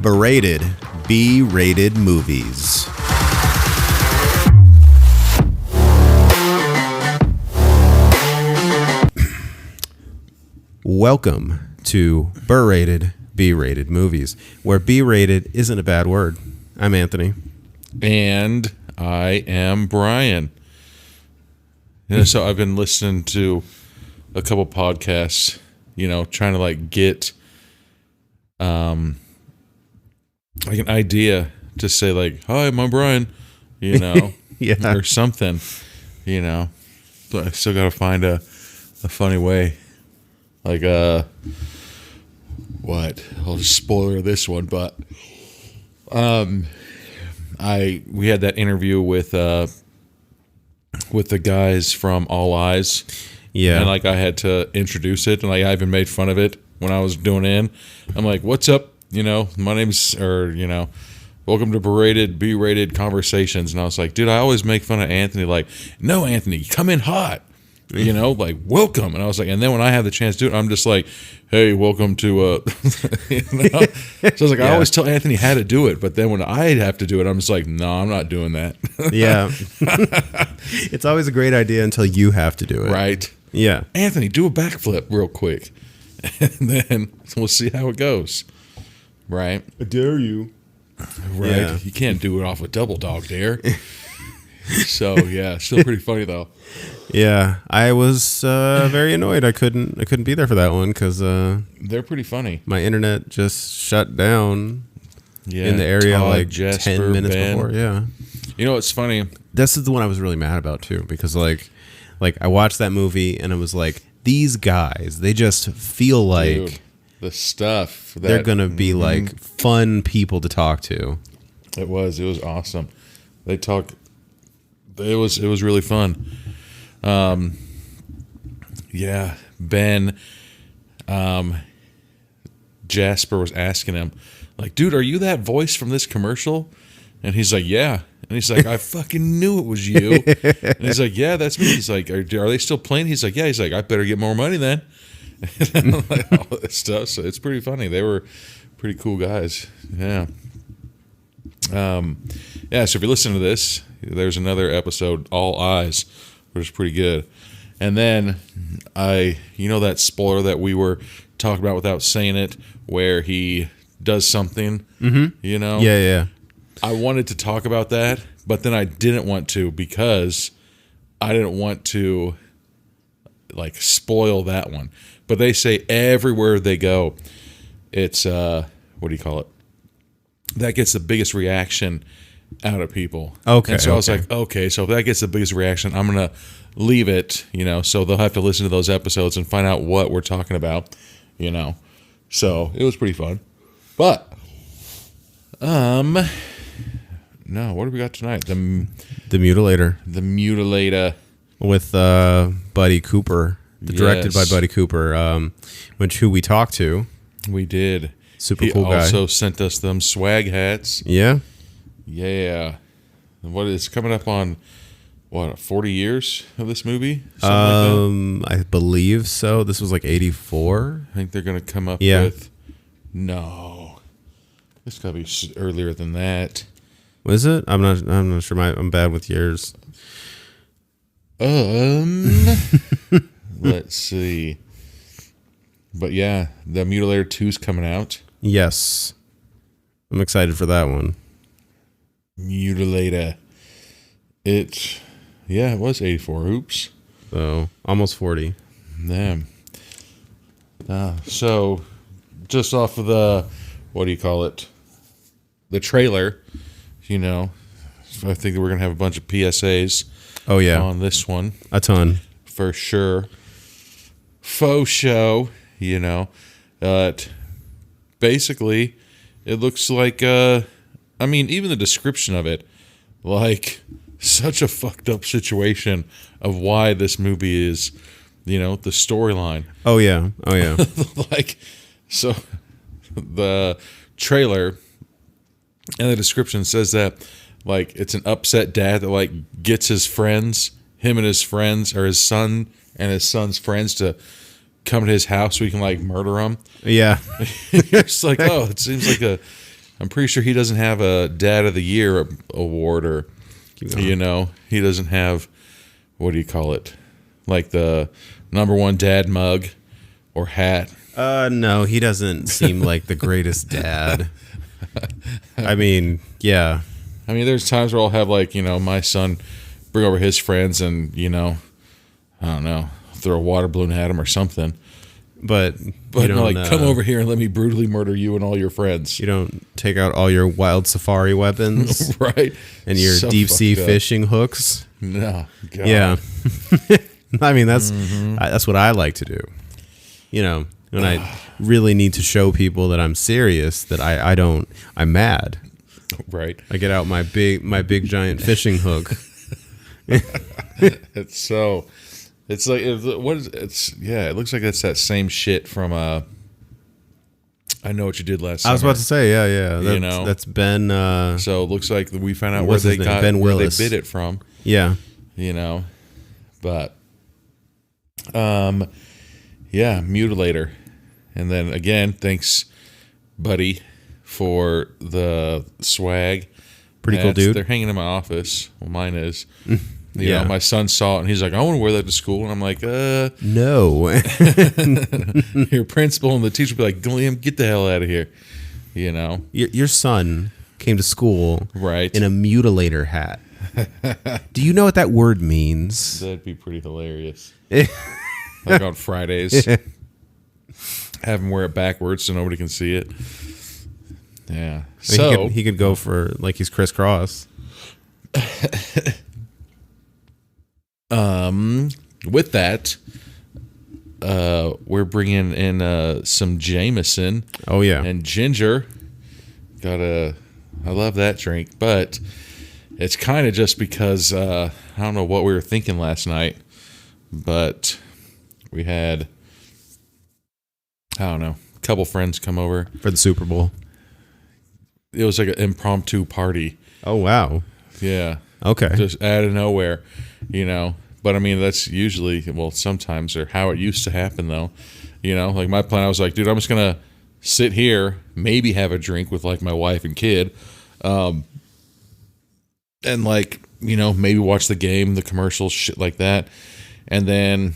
Berated B-rated movies. Welcome to Berated B-rated movies, where B-rated isn't a bad word. I'm Anthony. And I am Brian. So I've been listening to a couple podcasts, trying to get like an idea to say hi, I'm Brian, Yeah. or something, But I still got to find a funny way. I'll just spoiler this one, but we had that interview with the guys from All Eyes. Yeah. And I had to introduce it, and I even made fun of it when I was doing it. I'm like, what's up? My name's, welcome to Berated, B-rated Conversations. And I was like, dude, I always make fun of Anthony. No, Anthony, come in hot. Welcome. And I was like, and then when I have the chance to do it, I'm just like, hey, welcome to, So I was like, I always tell Anthony how to do it. But then when I have to do it, I'm just like, no, I'm not doing that. Yeah. It's always a great idea until you have to do it. Right. Yeah. Anthony, do a backflip real quick. And then we'll see how it goes. Right. I dare you. Right. Yeah. You can't do it off a double dog dare. So yeah, still pretty funny though. Yeah, I was very annoyed. I couldn't be there for that one because they're pretty funny. My internet just shut down. Yeah, in the area Todd, Jasper, 10 minutes Ben. before. Yeah, it's funny. This is the one I was really mad about too because I watched that movie and it was like these guys. They just feel like Dude, the stuff that they're gonna be fun people to talk to. It was awesome. They talk. It was really fun. Yeah, Ben. Jasper was asking him, dude, are you that voice from this commercial? And he's like, yeah. And he's like, I fucking knew it was you. And he's like, yeah, that's me. He's like, are they still playing? He's like, yeah. He's like, I better get more money then. And all this stuff. So it's pretty funny. They were pretty cool guys. Yeah. So if you're listening to this, there's another episode, All Eyes, which is pretty good. And then that spoiler that we were talking about without saying it, where he does something, Yeah. I wanted to talk about that, but then I didn't want to because I didn't want to spoil that one. But they say everywhere they go, it's what do you call it? That gets the biggest reaction out of people. Okay. And so I was like, okay, so if that gets the biggest reaction, I'm going to leave it, so they'll have to listen to those episodes and find out what we're talking about, So it was pretty fun. But, no, what do we got tonight? The Mutilator. The Mutilator. With Buddy Cooper. Directed by Buddy Cooper, who we talked to. We did. Super cool guy. He also sent us them swag hats. Yeah. Yeah. What is coming up on 40 years of this movie? Something like that? I believe so. This was 84. I think they're going to come up with no. It's got to be earlier than that. Was it? I'm not sure. I'm bad with years. Let's see. But yeah, the Mutilator 2's coming out. Yes. I'm excited for that one. Mutilator. It was 84. Oops. So, almost 40. Damn. So, just off of the, what do you call it? The trailer, I think that we're going to have a bunch of PSAs. Oh, yeah. On this one. A ton. For sure. Faux show, But basically, it looks like, even the description of it, such a fucked up situation of why this movie is, the storyline. Oh, yeah. So the trailer and the description says that, it's an upset dad that, gets his friends, him and his friends, or his son and his son's friends to come to his house so he can, murder him. Yeah. It's it seems like a I'm pretty sure he doesn't have a Dad of the Year award, or you know, he doesn't have, what do you call it, like the #1 dad mug or hat. No, he doesn't seem like the greatest dad. I mean, yeah. I mean, there's times where I'll have, like, you know, my son bring over his friends and, you know, I don't know, throw a water balloon at him or something. But you don't, like, come over here and let me brutally murder you and all your friends. You don't take out all your wild safari weapons. Right. And your So deep sea fucked up. fishing hooks. No. God. Yeah. I mean, that's what I like to do. You know, when I really need to show people that I'm serious, that I'm mad. Right. I get out my big giant fishing hook. It's so, it's like, it looks like it's that same shit from, I Know What You Did Last Summer. I was about to say, yeah. You know? That's Ben. So it looks like we found out where What's they his name? got, Ben where they Willis. bid it from, Yeah. you know, but, yeah, Mutilator. And then again, thanks, buddy, for the swag. Pretty cool dude. They're hanging in my office. Well, mine is. You Yeah. know, my son saw it and he's like, I want to wear that to school. And I'm like, No. your principal and the teacher will be like, Liam, get the hell out of here. You know? Your son came to school Right. in a mutilator hat. Do you know what that word means? That'd be pretty hilarious. Like on Fridays. Have him wear it backwards so nobody can see it. Yeah. So he could go for like he's crisscross. with that, we're bringing in some Jameson. Oh yeah. And ginger. I love that drink, but it's kind of just because I don't know what we were thinking last night, but we had, I don't know, a couple friends come over For the Super Bowl. It was like an impromptu party. Oh wow. Yeah. Okay. Just out of nowhere, you know. But I mean, that's usually, well, sometimes, or how it used to happen, though. You know, like my plan, I was like, dude, I'm just gonna sit here, maybe have a drink with like my wife and kid, and like, you know, maybe watch the game, the commercials, shit like that. And then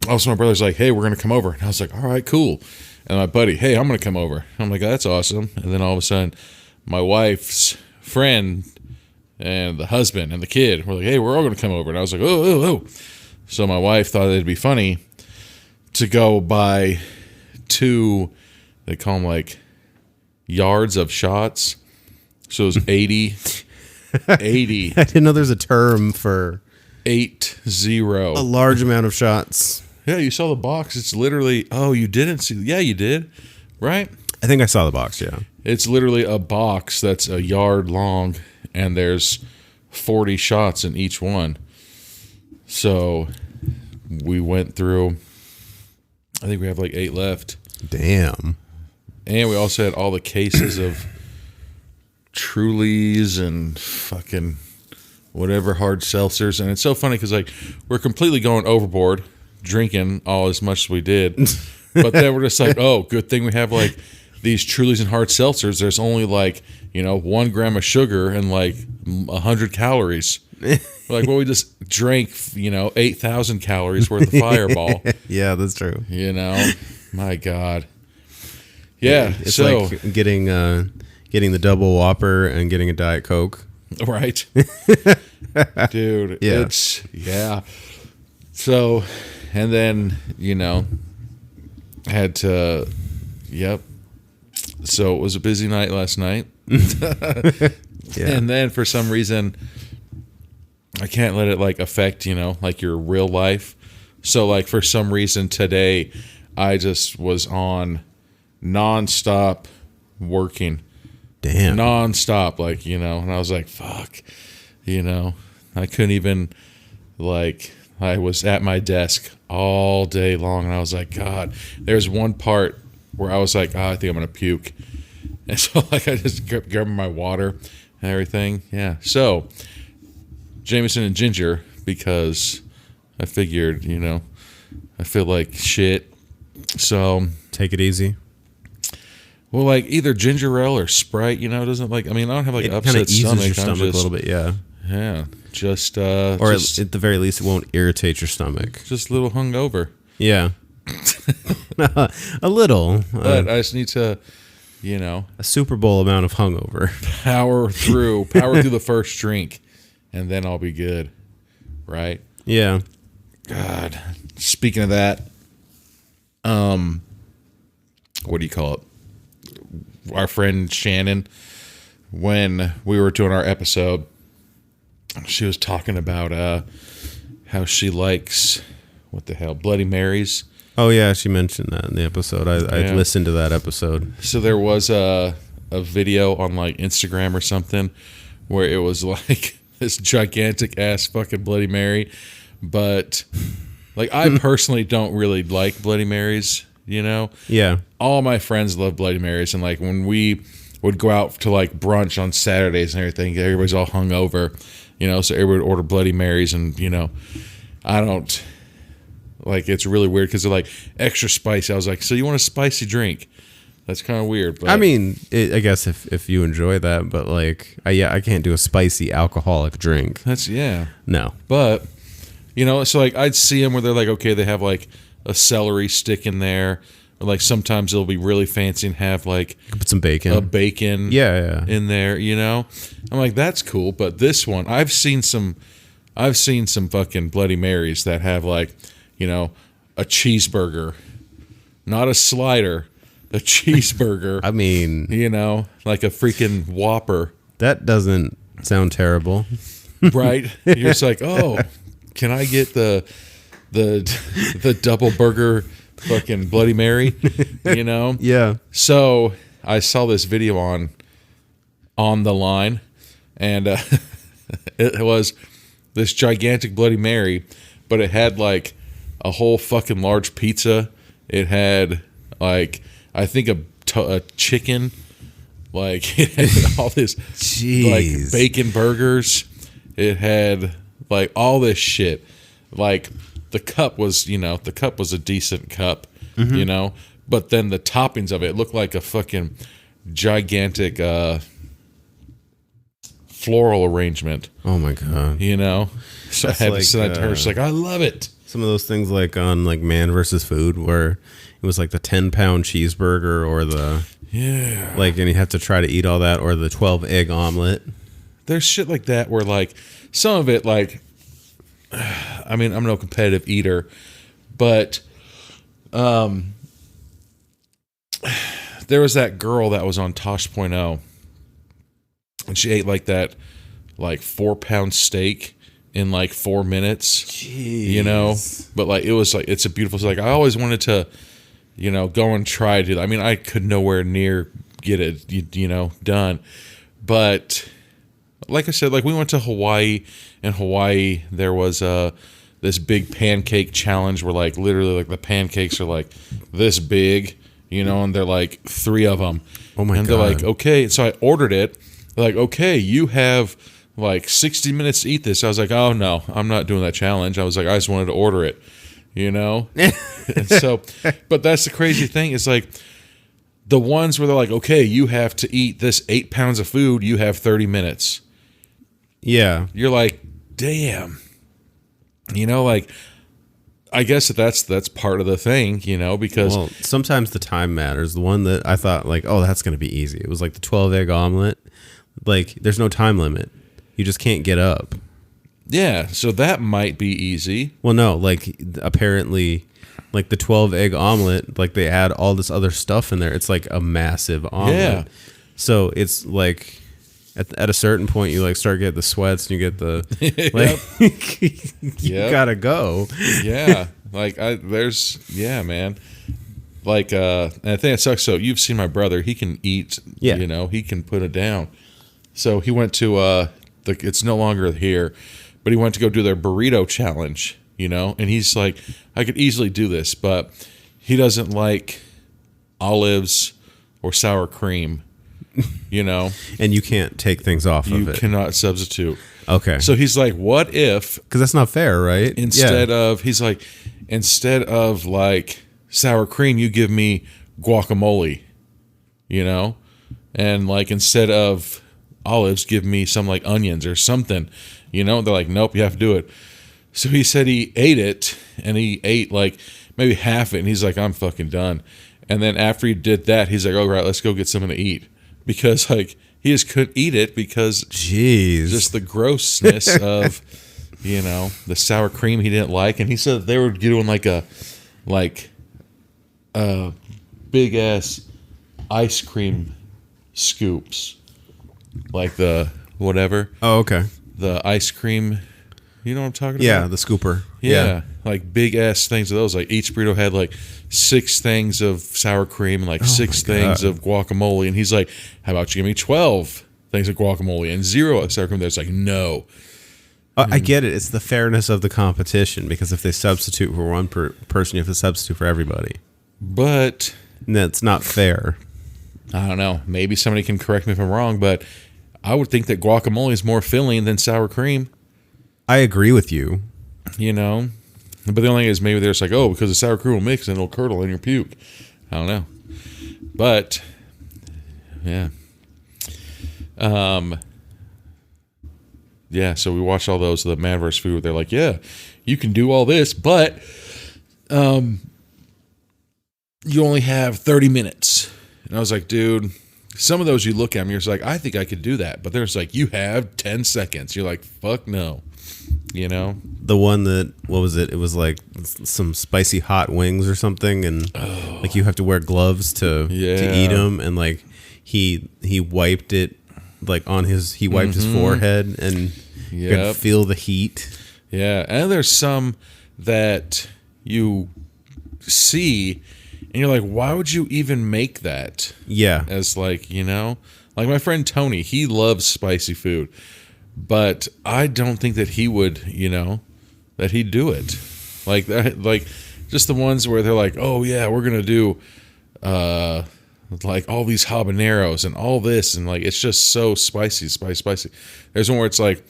also my brother's like, hey, we're gonna come over, and I was like, all right, cool. And my buddy, hey, I'm gonna come over. I'm like, that's awesome. And then all of a sudden, my wife's friend and the husband and the kid were like, hey, we're all going to come over. And I was like, oh. So my wife thought it'd be funny to go buy 2, they call them like yards of shots. So it was 80. I didn't know there's a term for 80. a large amount of shots. Yeah, you saw the box. It's literally, oh, you didn't see. Yeah, you did. Right? I think I saw the box, yeah. It's literally a box that's a yard long, and there's 40 shots in each one. So we went through, I think we have like 8 left. Damn. And we also had all the cases of Trulies and fucking whatever hard seltzers. And it's so funny because like we're completely going overboard, drinking all as much as we did. But then we're just like, oh, good thing we have like these Trulies and hard seltzers. There's only like, you know, 1 gram of sugar and like 100 calories. Like, well, we just drank, you know, 8,000 calories worth of Fireball. Yeah, that's true. You know, my God. Yeah, It's so like getting the double Whopper and getting a Diet Coke. right, dude. Yeah. Yeah. So, and then, you know, had to, yep. So it was a busy night last night. Yeah. And then for some reason, I can't let it like affect, you know, like your real life. So like for some reason today, I just was on nonstop working. Damn. Nonstop, like, you know, and I was like, fuck, you know, I couldn't even, like, I was at my desk all day long, and I was like, God, there's one part where I was like, oh, I think I'm going to puke. And so, like, I just kept grabbing my water and everything. Yeah. So, Jameson and ginger, because I figured, you know, I feel like shit. So, Take it easy. Well, like either ginger ale or Sprite, doesn't like. I mean, I don't have like It kind upset of eases stomach. your stomach a little bit, yeah. Yeah, just Or just, at the very least, it won't irritate your stomach. just a little hungover. Yeah, a little, But I just need to, a Super Bowl amount of hungover. power through the first drink, and then I'll be good. Right? Yeah. God. Speaking of that, what do you call it? Our friend Shannon, when we were doing our episode, she was talking about how she likes Bloody Marys. Oh yeah, she mentioned that in the episode. I listened to that episode. So there was a video on like Instagram or something where it was like this gigantic ass fucking Bloody Mary, but like I personally don't really like Bloody Marys. Yeah. All my friends love Bloody Marys, and like when we would go out to like brunch on Saturdays and everything, everybody's all hungover, so everybody would order Bloody Marys, and I don't like. It's really weird because they're like extra spicy. I was like, so you want a spicy drink? That's kind of weird. But I mean, I guess if you enjoy that, but like, I can't do a spicy alcoholic drink. No, but so like I'd see them where they're like, okay, they have like a celery stick in there, or like sometimes it'll be really fancy and have like Put some bacon. a bacon in there. I'm like, that's cool, but this one I've seen some fucking Bloody Marys that have like a cheeseburger, not a slider, a cheeseburger. I mean, like a freaking Whopper. That doesn't sound terrible. Right? You're just like, oh, can I get the double burger fucking Bloody Mary? Yeah. So I saw this video on the line, and it was this gigantic Bloody Mary, but it had like a whole fucking large pizza. It had like, I think a chicken. Like it had all this like bacon burgers. It had like all this shit. Like the cup was a decent cup, but then the toppings of it looked like a fucking gigantic floral arrangement. Oh my god. So I had to send that to her. She's like, I love it. Some of those things like on like Man vs. Food where it was like the 10-pound cheeseburger or the and you have to try to eat all that, or the 12-egg omelet. There's shit like that where like some of it, like, I mean, I'm no competitive eater, but there was that girl that was on Tosh.0, and she ate like that like 4-pound steak in like 4 minutes. Jeez. But like it was like, it's a beautiful, like I always wanted to go and try to, I mean, I could nowhere near get it done, but like I said, like we went to Hawaii. In Hawaii, there was this big pancake challenge where like literally like the pancakes are like this big, and they're like 3 of them. Oh my god! And they're like, okay, so I ordered it. They're like, okay, you have like 60 minutes to eat this. I was like, oh no, I'm not doing that challenge. I was like, I just wanted to order it, And so, but that's the crazy thing is like the ones where they're like, okay, you have to eat this 8 pounds of food. You have 30 minutes. Yeah. You're like, damn. Like I guess that's part of the thing, because sometimes the time matters. The one that I thought like, oh, that's going to be easy. It was like the 12-egg omelet. Like there's no time limit. You just can't get up. Yeah, so that might be easy. Well, no, like apparently like the 12-egg omelet, like they add all this other stuff in there. It's like a massive omelet. Yeah. So it's like at a certain point you like start getting the sweats and you get the like you gotta go. Yeah. Like man. Like and I think it sucks. So you've seen my brother, he can eat, he can put it down. So he went to it's no longer here, but he went to go do their burrito challenge, and he's like, I could easily do this, but he doesn't like olives or sour cream. And you can't take things off of it. You cannot substitute. Okay. So he's like, what if... Because that's not fair, right? Instead of like sour cream, you give me guacamole. you know, and like instead of olives, give me some like onions or something, you know. They're like, nope, you have to do it. So he said he ate it, and he ate like maybe half of it, and he's like, I'm fucking done. And then after he did that, he's like, all right, let's go get something to eat, because like he just couldn't eat it because just the grossness of, you know, the sour cream he didn't like. And he said they were doing like big ass ice cream scoops, like the whatever. Oh, okay. The ice cream, you know what I'm talking about? Yeah, the scooper. Yeah, like big ass things of those. Like each burrito had like 6 things of sour cream and like 6 things of guacamole. And he's like, how about you give me 12 things of guacamole and 0 of sour cream? There's like, no. I get it. It's the fairness of the competition, because if they substitute for one person, you have to substitute for everybody. But and that's not fair. I don't know. Maybe somebody can correct me if I'm wrong, but I would think that guacamole is more filling than sour cream. I agree with you. You know? But the only thing is maybe they're just like, oh, because the sour cream will mix and it'll curdle in your puke. I don't know. But, yeah. Yeah, so we watched all those, the Man vs. Food. They're like, yeah, you can do all this, but you only have 30 minutes. And I was like, dude, some of those you look at them, you're just like, I think I could do that. But there's like, you have 10 seconds. You're like, fuck no. You know? The one that, what was it? It was like some spicy hot wings or something. And like you have to wear gloves to eat them. And like he wiped it like on his, he wiped his forehead and you could feel the heat. Yeah. And there's some that you see and you're like, why would you even make that? Yeah. As like, you know, like my friend Tony, he loves spicy food, but I don't think that he would, you know, that he'd do it. Like that, like just the ones where they're like, oh yeah, we're going to do, like all these habaneros and all this. And like, it's just so spicy. There's one where it's like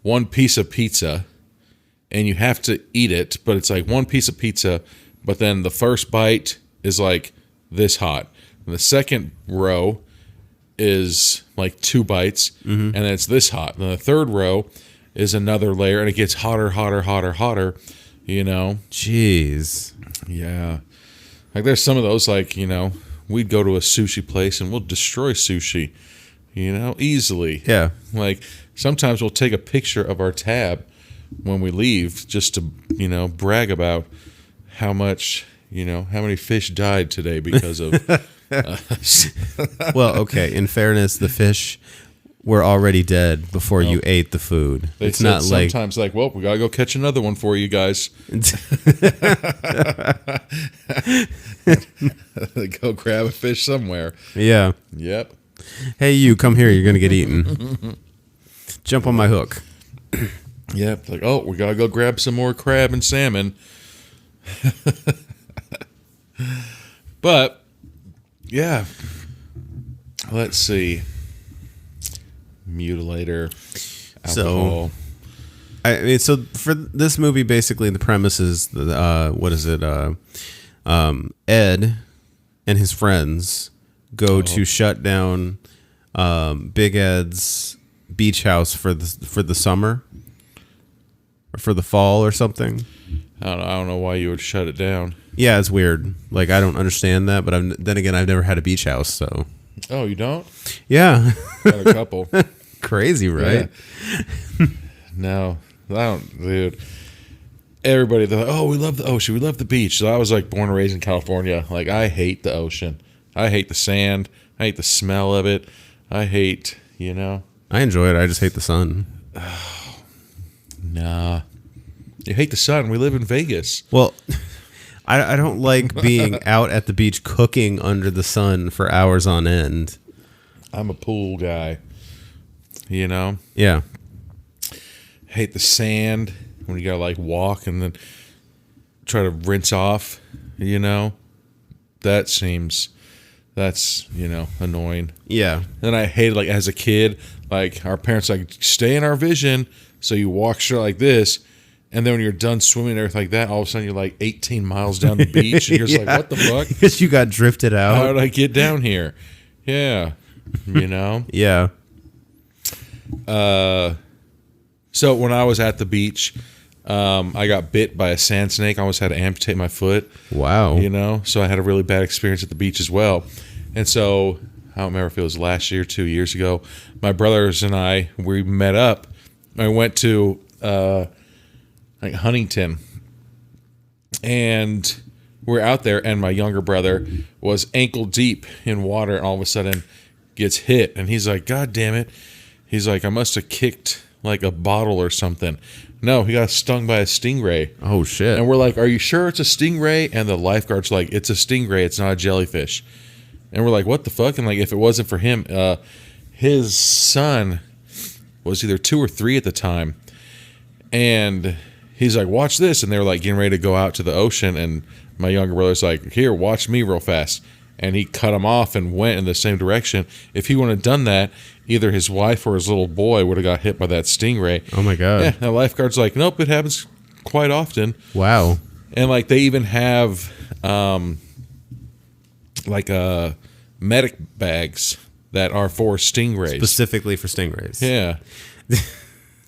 one piece of pizza and you have to eat it, but it's like one piece of pizza, but then the first bite is like this hot. And the second row is like 2 bites, and then it's this hot. And the third row is another layer, and it gets hotter, you know? Jeez. Yeah. Like there's some of those, like, you know, we'd go to a sushi place and we'll destroy sushi, you know, easily. Yeah. Like sometimes we'll take a picture of our tab when we leave just to, you know, brag about how much, you know, how many fish died today because of us. Well, okay. In fairness, the fish were already dead before you ate the food. It's not like sometimes like, well, we gotta go catch another one for you guys. Go grab a fish somewhere. Yeah. Yep. Hey, you come here. You're gonna get eaten. Jump on my hook. Yep. Like, oh, we gotta go grab some more crab and salmon. But yeah, let's see. Mutilator, alcohol. So for this movie, basically the premise is what is it? Ed and his friends go to shut down Big Ed's beach house for the summer or for the fall or something. I don't know why you would shut it down. Yeah, it's weird. Like, I don't understand that, but then again, I've never had a beach house, so. Oh, you don't? Yeah. Got a couple. Crazy, right? Yeah. No, I don't, dude. Everybody, they're like, oh, we love the ocean. We love the beach. So I was like born and raised in California. Like, I hate the ocean. I hate the sand. I hate the smell of it. I hate, you know. I enjoy it. I just hate the sun. Oh, nah. You hate the sun. We live in Vegas. Well, I don't like being out at the beach cooking under the sun for hours on end. I'm a pool guy. You know? Yeah. Hate the sand when you gotta like walk and then try to rinse off, you know? That's, you know, annoying. Yeah. Then I hated, like, as a kid, like, our parents, like, stay in our vision, so you walk straight like this, and then when you're done swimming and everything like that, all of a sudden you're, like, 18 miles down the beach, and you're just like, what the fuck? Because you got drifted out. How did I get down here? Yeah. You know? Yeah. So when I was at the beach, I got bit by a sand snake. I almost had to amputate my foot. Wow. You know? So I had a really bad experience at the beach as well. And so I don't remember if it was last year, 2 years ago. My brothers and I, we met up. I went to like Huntington, and we're out there, and my younger brother was ankle deep in water, and all of a sudden gets hit, and he's like, God damn it. He's like, I must have kicked like a bottle or something. No, he got stung by a stingray. Oh, shit. And we're like, are you sure it's a stingray? And the lifeguard's like, it's a stingray, it's not a jellyfish. And we're like, what the fuck? And like, if it wasn't for him, his son was either 2 or 3 at the time. And he's like, watch this. And they were like getting ready to go out to the ocean. And my younger brother's like, here, watch me real fast. And he cut him off and went in the same direction. If he wouldn't have done that, either his wife or his little boy would have got hit by that stingray. Oh, my God. Yeah, the lifeguard's like, nope, it happens quite often. Wow. And like they even have like medic bags that are for stingrays. Specifically for stingrays. Yeah.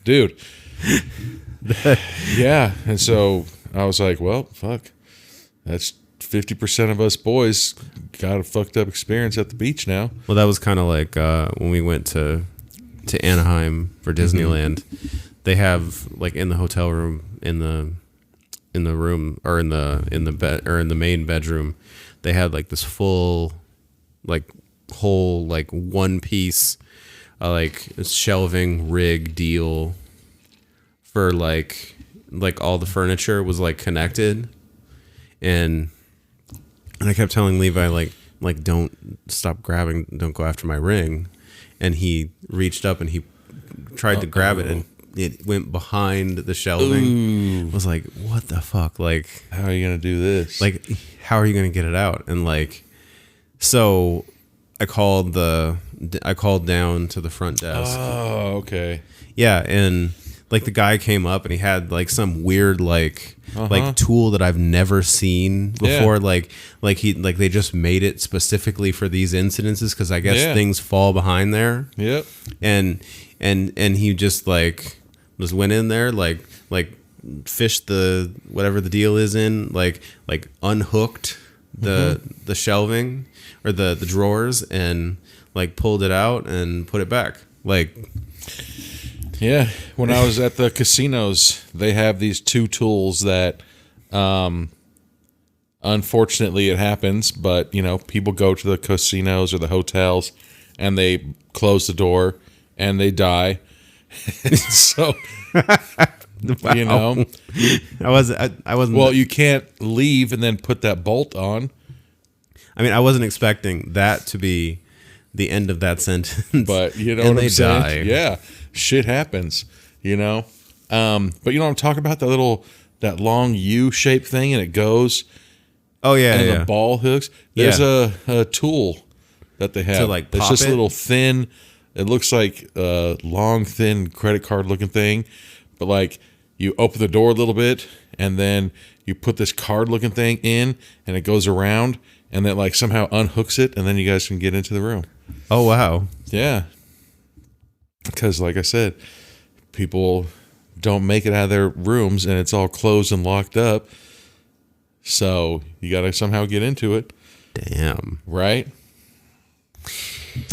Dude. Yeah. And so I was like, well, fuck. That's 50% of us boys got a fucked up experience at the beach now. Well, that was kind of like when we went to Anaheim for Disneyland. They have like in the hotel room, in the room, or in the bed, or in the main bedroom, they had like this full like whole like one piece like shelving rig deal for like all the furniture was like connected, and I kept telling Levi like don't stop grabbing, don't go after my ring, and he reached up and he tried to grab it, and it went behind the shelving. Ooh. I was like, what the fuck? Like, how are you gonna do this? Like, how are you gonna get it out? And like, so I called down to the front desk. Oh, okay. Yeah, and like the guy came up and he had like some weird like tool that I've never seen before. Yeah. Like they just made it specifically for these incidences because I guess things fall behind there. Yep. And he just went in there like fished the whatever the deal is in, like unhooked the shelving or the drawers and like pulled it out and put it back. Like, yeah, when I was at the casinos, they have these 2 tools that unfortunately it happens, but you know, people go to the casinos or the hotels and they close the door and they die. So wow. You know, I wasn't. Well, you can't leave and then put that bolt on. I mean, I wasn't expecting that to be the end of that sentence. But you know and what I'm saying? die. Yeah, shit happens. You know, but you know what I'm talking about, that long U-shaped thing, and it goes. Oh yeah, and the ball hooks. There's a tool that they have. To like it's pop just it? a little thin. It looks like a long, thin credit card looking thing, but like you open the door a little bit, and then you put this card looking thing in, and it goes around, and then like somehow unhooks it, and then you guys can get into the room. Oh wow. Yeah, because like I said, people don't make it out of their rooms, and it's all closed and locked up. So you got to somehow get into it. Damn. Right?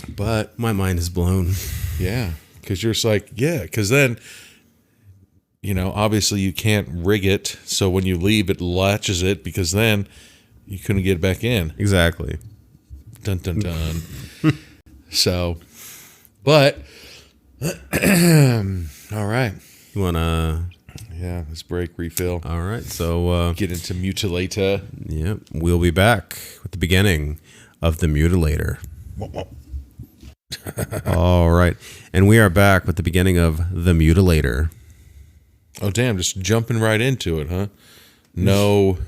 But my mind is blown. Yeah, because you're just like, yeah, because then, you know, obviously you can't rig it, so when you leave, it latches it, because then you couldn't get back in. Exactly. Dun, dun, dun. So, but, all right. You wanna? Yeah, let's break, refill. All right. So Get into Mutilator. Yep. We'll be back with the beginning of the Mutilator. All right. And we are back with the beginning of the Mutilator. Oh, damn, just jumping right into it, huh? No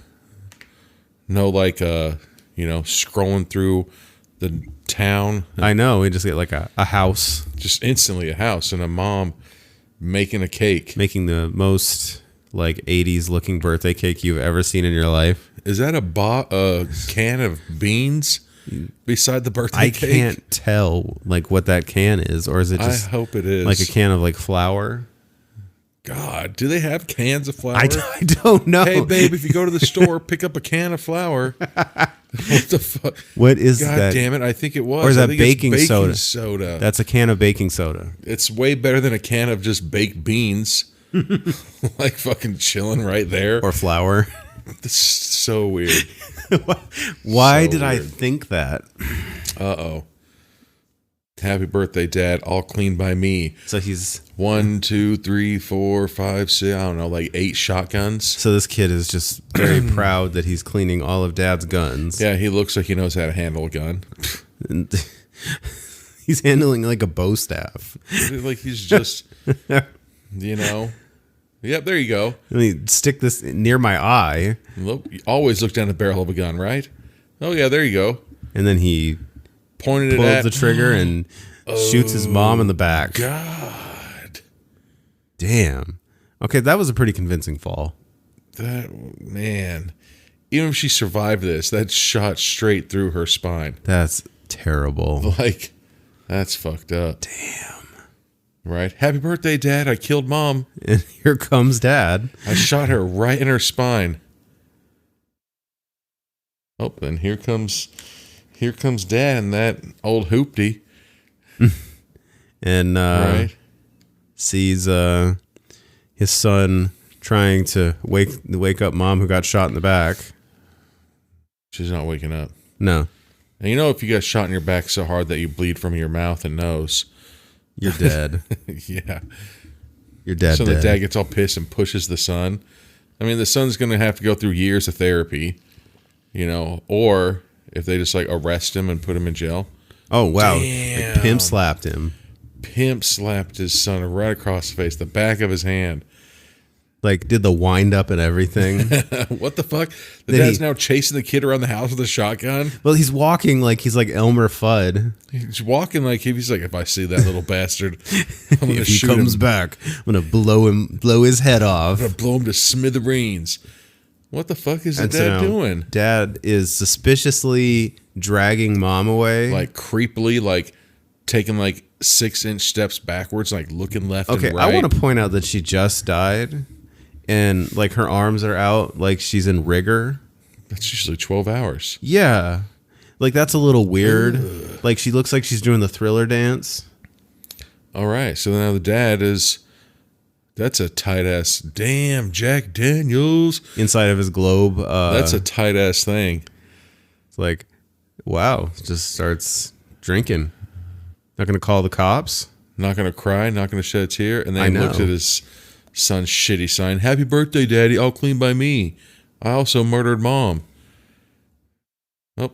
like, you know, scrolling through the town. I know. We just get like a house. Just instantly a house and a mom making a cake. Making the most like 80s looking birthday cake you've ever seen in your life. Is that a can of beans? beside the birthday I cake? can't tell like what that can is, or is it just I hope it is like a can of like flour? God, do they have cans of flour? I don't know. Hey, babe, if you go to the store, pick up a can of flour. What the fuck? What is God that? damn it! I think it was. Or is I that think it's baking soda? That's a can of baking soda. It's way better than a can of just baked beans, like fucking chilling right there. Or flour. It's so weird. Why So did I weird. think that? Uh-oh. Happy birthday, Dad. All clean by me. So he's 1, 2, 3, 4, 5, 6, I don't know, like 8 shotguns. so this kid is just very proud that he's cleaning all of Dad's guns. Yeah, he looks like he knows how to handle a gun. And he's handling like a bow staff. Like he's just, you know. Yep, there you go. Let me stick this near my eye, Look, you always look down the barrel of a gun, right? Oh, yeah, there you go. and then he Pointed it pulls at the trigger and shoots his mom in the back. God. Damn. Okay, that was a pretty convincing fall. That, man. Even if she survived this, that shot straight through her spine. That's terrible. Like, that's fucked up. Damn. Right? Happy birthday, Dad. I killed Mom. And here comes Dad. I shot her right in her spine. Oh, and here comes Dad and that old hoopty. And Right? sees his son trying to wake up Mom who got shot in the back. She's not waking up. No, And you know if you got shot in your back so hard that you bleed from your mouth and nose. you're dead. Yeah. You're dead. So the dad gets all pissed and pushes the son. I mean, the son's going to have to go through years of therapy, you know, or if they just like arrest him and put him in jail. Oh wow! Damn. Like, pimp slapped him. Pimp slapped his son right across the face, the back of his hand. Like did the wind up and everything. What the fuck? The Did dad's he- now chasing the kid around the house with a shotgun. Well, he's walking like he's like Elmer Fudd. He's walking like he's like, if I see that little bastard, I'm gonna If he shoot comes him. back, I'm gonna blow his head off. I'm gonna blow him to smithereens. What the fuck is the And so dad now doing? Dad is suspiciously dragging Mom away. Like creepily, like taking like 6-inch steps backwards, like looking left okay, and right. I want to point out that she just died, and like her arms are out, like she's in rigor. That's usually 12 hours. Yeah, like that's a little weird. Like she looks like she's doing the Thriller dance. All right, so now the dad is. That's a tight ass. Damn, Jack Daniels. Inside of his globe. That's a tight ass thing. It's like, wow, just starts drinking. Not gonna call the cops. Not gonna cry, not gonna shed a tear, and I then he know. looks at his son's shitty sign. Happy birthday, Daddy! All clean by me. I also murdered Mom. Oh,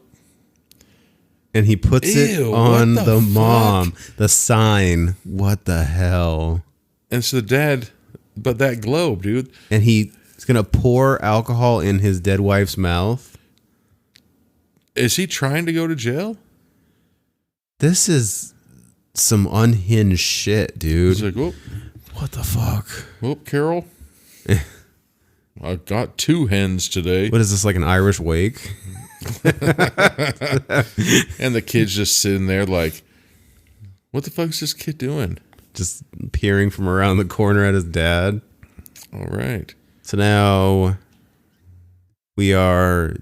And he puts it Ew, on what the fuck? mom. The sign. What the hell? and so the dad, but that globe, dude. And he's gonna pour alcohol in his dead wife's mouth. Is he trying to go to jail? This is some unhinged shit, dude. He's like, whoop, What the fuck? whoop, Carol. I got 2 hens today. What is this, like an Irish wake? And the kid's just sitting there like, what the fuck is this kid doing? Just peering from around the corner at his dad. All right. So now we are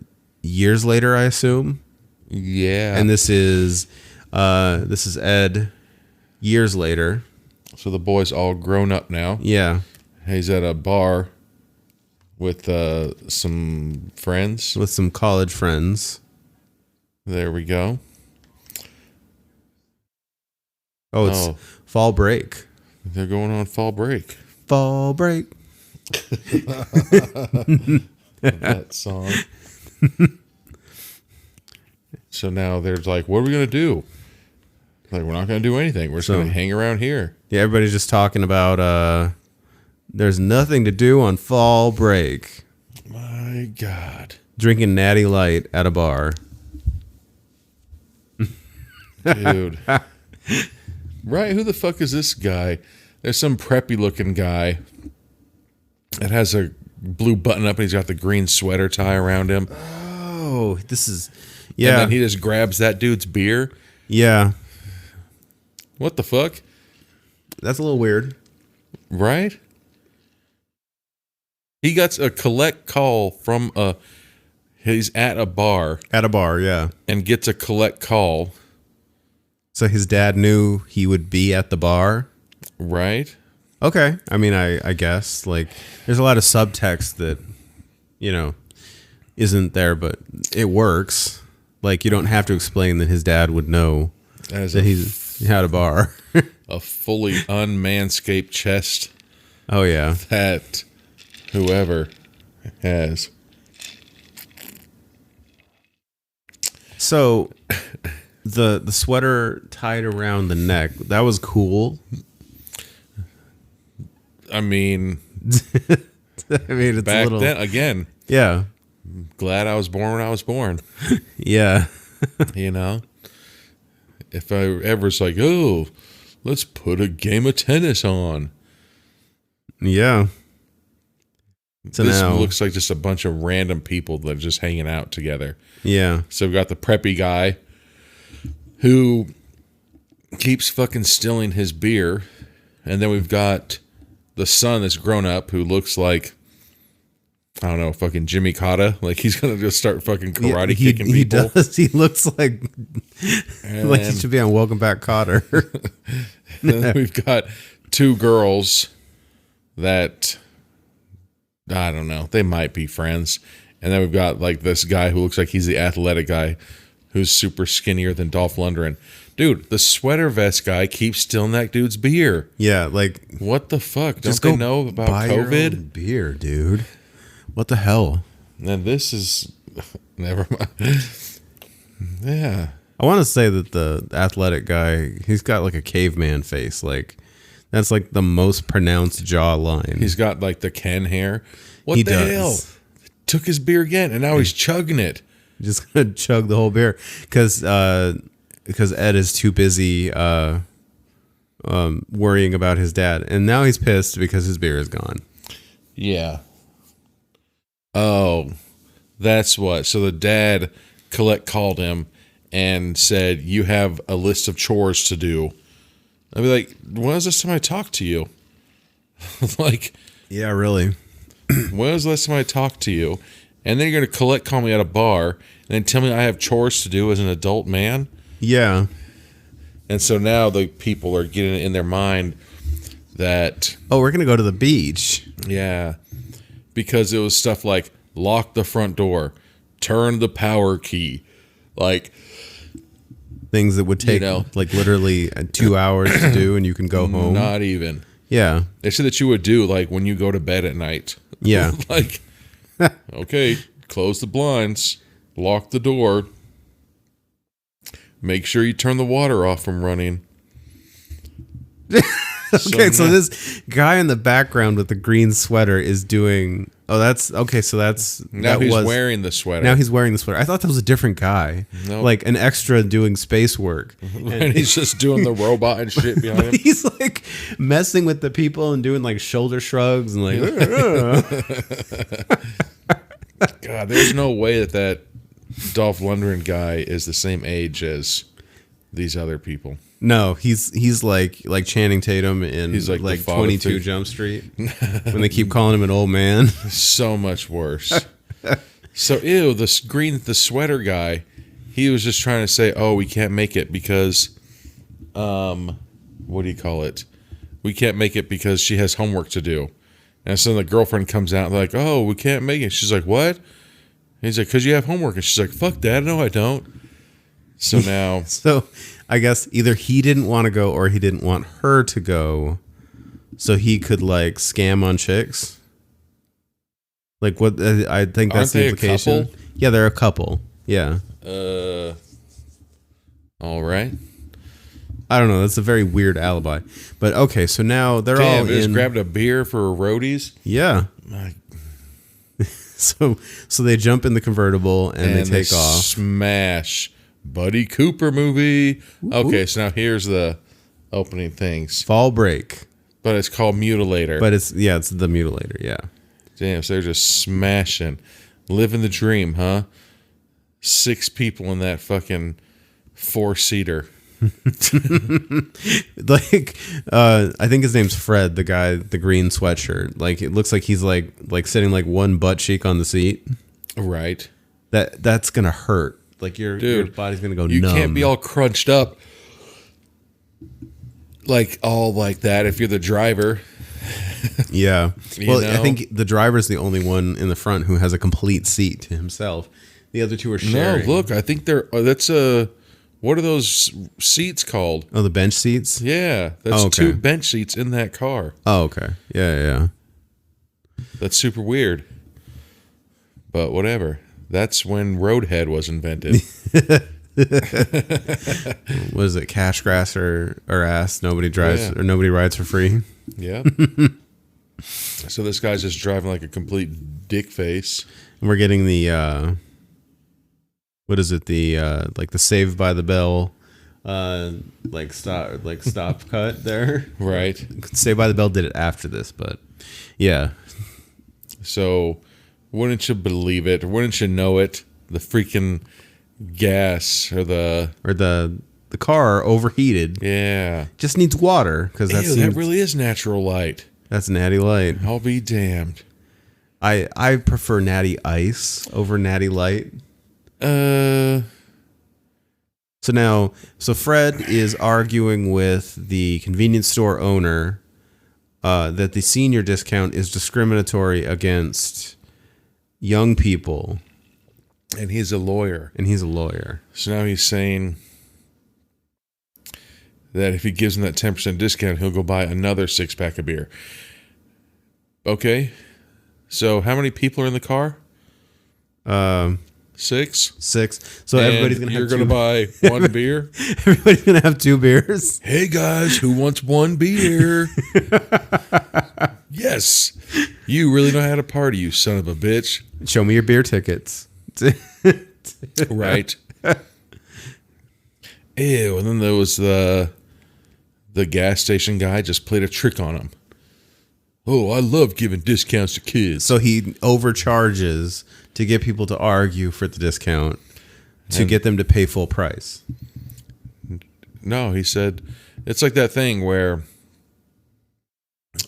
years later, I assume. Yeah. And this is Ed years later. So the boy's all grown up now. Yeah. He's at a bar with some friends. With some college friends. There we go. Oh, it's fall break. They're going on fall break. Fall break. That song. So now they're like, what are we going to do? Like, we're not going to do anything. We're just going to hang around here. Yeah, everybody's just talking about there's nothing to do on fall break. My God. Drinking Natty Light at a bar. Dude. Right? Who the fuck is this guy? There's some preppy looking guy that has a blue button up and he's got the green sweater tie around him. Oh, this is Yeah. And then he just grabs that dude's beer. Yeah. What the fuck? That's a little weird. Right? He gets a collect call from he's at a bar. At a bar, yeah. And gets a collect call. So his dad knew he would be at the bar? Right? Okay. I mean, I guess. Like, there's a lot of subtext that, isn't there, but it works. Like, you don't have to explain that his dad would know that he's at a bar. A fully unmanscaped chest. Oh, yeah. That whoever has. So, the sweater tied around the neck, that was cool. I mean, it's back a little... then, again. Yeah. Glad I was born when I was born. Yeah. If I ever was like, oh, let's put a game of tennis on. Yeah. So this now looks like just a bunch of random people that are just hanging out together. Yeah. So we've got the preppy guy who keeps fucking stealing his beer. And then we've got the son that's grown up who looks like, I don't know, fucking Jimmy Cotta. Like he's going to just start fucking karate kicking people. He does. He looks like he should be on Welcome Back, Kotter. Then we've got two girls that, I don't know, they might be friends. And then we've got like this guy who looks like he's the athletic guy who's super skinnier than Dolph Lundgren. Dude, the sweater vest guy keeps stealing that dude's beer. Yeah, like what the fuck? Just Don't they know about buy your COVID? own beer, dude. What the hell? And this is never mind. Yeah. I want to say that the athletic guy, he's got like a caveman face. Like that's like the most pronounced jawline. He's got like the Ken hair. What he the does. hell? Took his beer again, and now he's chugging it. Just gonna chug the whole beer because Ed is too busy worrying about his dad, and now he's pissed because his beer is gone. Yeah. Oh, that's what. So the dad called him and said, "You have a list of chores to do." I'd be like, "When was this time I talked to you?" Like, yeah, really. When was the last time I talked to you? And then you're going to call me at a bar and then tell me I have chores to do as an adult man? Yeah. And so now the people are getting it in their mind that... Oh, we're going to go to the beach. Yeah. Because it was stuff like lock the front door, turn the power key. Like... Things that would take like literally 2 hours to do and you can go home. Not even. Yeah. They said that you would do like when you go to bed at night. Yeah. Like, okay, close the blinds, lock the door, make sure you turn the water off from running. Okay, so this guy in the background with the green sweater is doing... Oh, that's... Okay, so that's... Now he's wearing the sweater. Now he's wearing the sweater. I thought that was a different guy. Nope. Like an extra doing space work. And he's just doing the robot and shit behind him. He's like messing with the people and doing like shoulder shrugs and like... God, there's no way that Dolph Lundgren guy is the same age as these other people. No, he's like Channing Tatum in he's like 22 Jump Street when they keep calling him an old man. So much worse. So ew, the sweater guy, he was just trying to say, oh, we can't make it because, what do you call it? We can't make it because she has homework to do. And so the girlfriend comes out and like, oh, we can't make it. She's like, what? And he's like, because you have homework. And she's like, fuck that. No, I don't. So now. So I guess either he didn't want to go or he didn't want her to go so he could like scam on chicks. Like what I think that's the implication. A couple? Yeah, they're a couple. Yeah. All right. I don't know. That's a very weird alibi. But okay, so now they're all they just in. grabbed a beer for roadies. Yeah. So they jump in the convertible and they take off. Smash. Buddy Cooper movie. Okay, so now here's the opening things. Fall Break. But it's called Mutilator. But it's the Mutilator, yeah. Damn, so they're just smashing. Living the dream, huh? 6 people in that fucking 4-seater. Like, I think his name's Fred, the guy, the green sweatshirt. Like, it looks like he's like sitting like one butt cheek on the seat. Right. That's gonna hurt. Like your body's gonna go numb. You can't be all crunched up like all like that if you're the driver. Yeah. Well, know? I think the driver's the only one in the front who has a complete seat to himself. The other two are sharing. No, look, I think that's a. What are those seats called? Oh, the bench seats? Yeah, that's 2 bench seats in that car. Oh, okay. Yeah. That's super weird. But whatever. That's when Roadhead was invented. What is it? Cash, grass, or ass? Nobody drives or nobody rides for free. Yeah. So this guy's just driving like a complete dick face. And we're getting the what is it? The like the Saved by the Bell stop cut there. Right. Saved by the Bell did it after this, but yeah. So wouldn't you believe it? Or wouldn't you know it? The freaking gas or the car overheated. Yeah. Just needs water because that really is natural light. That's Natty Light. I'll be damned. I prefer Natty Ice over Natty Light. So Fred is arguing with the convenience store owner that the senior discount is discriminatory against young people. And he's a lawyer. So now he's saying that if he gives him that 10% discount, he'll go buy another 6-pack of beer. Okay. So how many people are in the car? 6. So and everybody's gonna. You're gonna buy one beer. Everybody's gonna have 2 beers. Hey guys, who wants one beer? Yes, you really know how to party, you son of a bitch. Show me your beer tickets. Right. Ew. And then there was the gas station guy just played a trick on him. Oh, I love giving discounts to kids. So he overcharges to get people to argue for the discount to get them to pay full price. No, he said it's like that thing where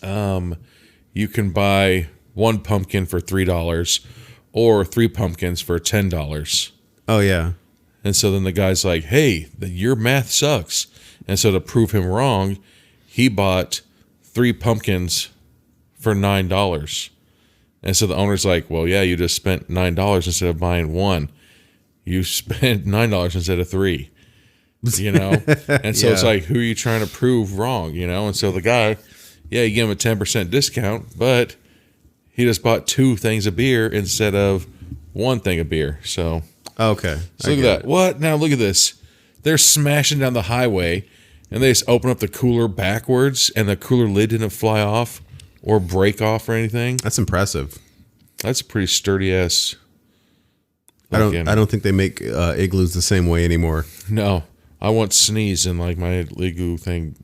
you can buy 1 pumpkin for $3 or 3 pumpkins for $10. Oh, yeah. And so then the guy's like, hey, your math sucks. And so to prove him wrong, he bought 3 pumpkins for $9. And so the owner's like, well, yeah, you just spent $9 instead of buying 1. You spent $9 instead of 3. You know? And so it's like, who are you trying to prove wrong? You know? And so the guy, you give him a 10% discount, but he just bought 2 things of beer instead of 1 thing of beer. So, okay. So look at that. What? Now look at this. They're smashing down the highway, and they just open up the cooler backwards, and the cooler lid didn't fly off or break off or anything. That's impressive. That's a pretty sturdy ass. I don't think they make igloos the same way anymore. No, I once sneezed and like my igloo thing,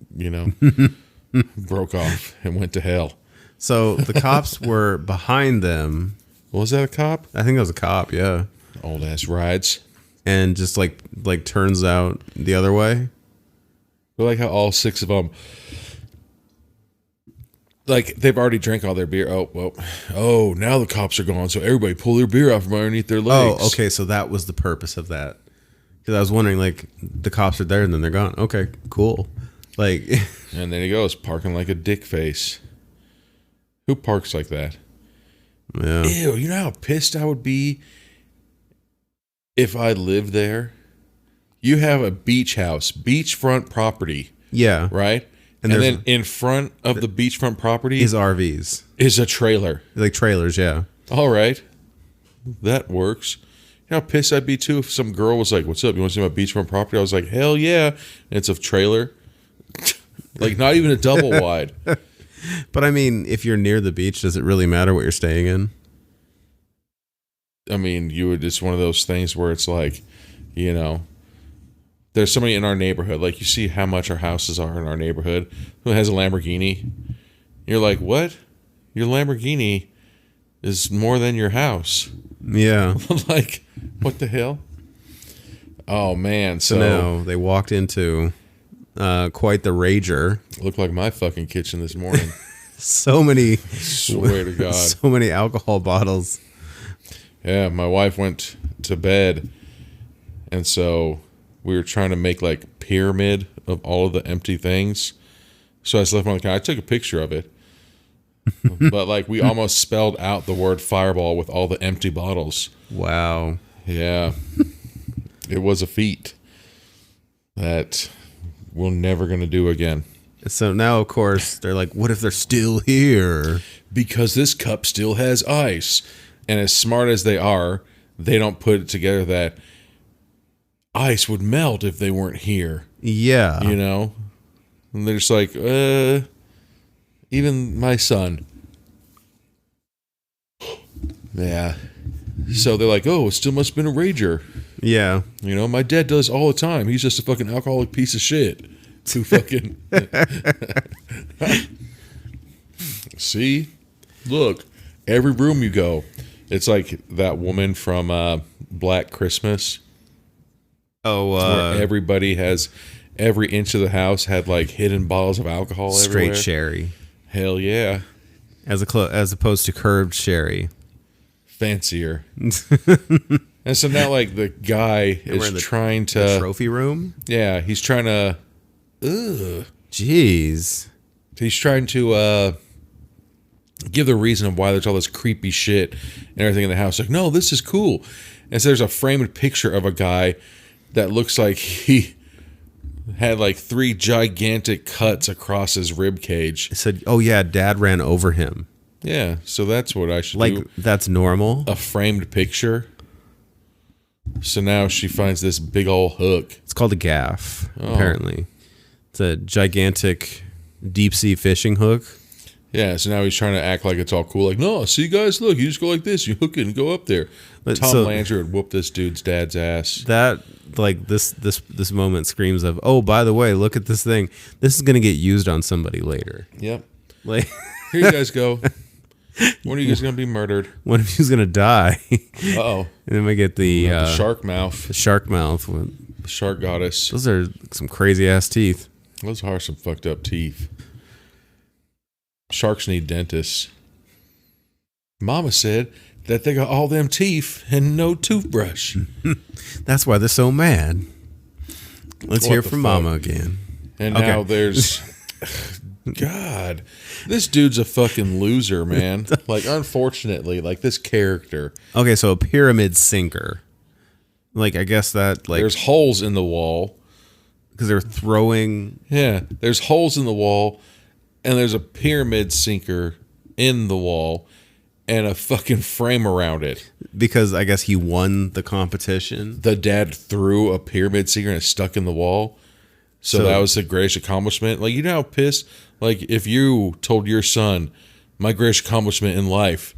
broke off and went to hell. So the cops were behind them. Was that a cop? I think that was a cop. Yeah. Old ass rides. And just like turns out the other way. I like how all 6 of them. Like, they've already drank all their beer. Oh, well. Oh, now the cops are gone, so everybody pull their beer out from underneath their legs. Oh, okay, so that was the purpose of that. Because I was wondering, like, the cops are there and then they're gone. Okay, cool. Like, and then he goes, parking like a dick face. Who parks like that? Yeah. Ew, you know how pissed I would be if I lived there? You have a beach house, beachfront property. Yeah. Right? And then in front of the beachfront property is RVs. Is a trailer. Like trailers, yeah. All right. That works. You know how pissed I'd be too if some girl was like, what's up? You want to see my beachfront property? I was like, hell yeah. And it's a trailer. Like not even a double wide. But I mean, if you're near the beach, does it really matter what you're staying in? I mean, it's one of those things where it's like, there's somebody in our neighborhood, like you see how much our houses are in our neighborhood, who has a Lamborghini. You're like, what? Your Lamborghini is more than your house. Yeah. Like, what the hell? Oh man! So now they walked into quite the rager. It looked like my fucking kitchen this morning. So many, swear to God, so many alcohol bottles. Yeah, my wife went to bed, and so we were trying to make like pyramid of all of the empty things. So I just left my car. I took a picture of it, but like we almost spelled out the word fireball with all the empty bottles. Wow. Yeah, it was a feat that we're never gonna do again. So now, of course, they're like, "What if they're still here?" Because this cup still has ice. And as smart as they are, they don't put it together that ice would melt if they weren't here. Yeah. You know? And they're just like, even my son. Yeah. So they're like, oh, it still must have been a rager. Yeah. You know, my dad does all the time. He's just a fucking alcoholic piece of shit. Too fucking... See? Look, every room you go... It's like that woman from Black Christmas. Oh, where everybody has, every inch of the house had like hidden bottles of alcohol straight everywhere. sherry. Hell yeah. As opposed to curved sherry. Fancier. And so now like the guy is trying to... The trophy room? Yeah, he's trying to... Ugh. Jeez. He's trying to... give the reason of why there's all this creepy shit and everything in the house. Like, no, this is cool. And so there's a framed picture of a guy that looks like he had like 3 gigantic cuts across his rib cage. It said, "Oh yeah, Dad ran over him." Yeah, so that's what I should do. Like, that's normal? A framed picture. So now she finds this big old hook. It's called a gaff, apparently. It's a gigantic deep sea fishing hook. Yeah, so now he's trying to act like it's all cool. Like, no, see, guys, look, you just go like this. You hook it and go up there. Tom Landry would whoop this dude's dad's ass. That, like, this moment screams of, oh, by the way, look at this thing. This is going to get used on somebody later. Yep. Like, here you guys go. When are you guys going to be murdered? One of you's going to die. Uh-oh. And then we get the shark mouth. The shark mouth. The shark goddess. Those are some crazy-ass teeth. Those are some fucked up teeth. Sharks need dentists. Mama said that they got all them teeth and no toothbrush. That's why they're so mad. Let's hear from Mama again. And now there's... God. This dude's a fucking loser, man. Like, unfortunately, like this character. Okay, so a pyramid sinker. Like, I guess that, like... There's holes in the wall. Because they're throwing... Yeah, there's holes in the wall. And there's a pyramid sinker in the wall and a fucking frame around it. Because I guess he won the competition. The dad threw a pyramid sinker and it's stuck in the wall. So that was the greatest accomplishment. Like, you know how pissed? Like, if you told your son, my greatest accomplishment in life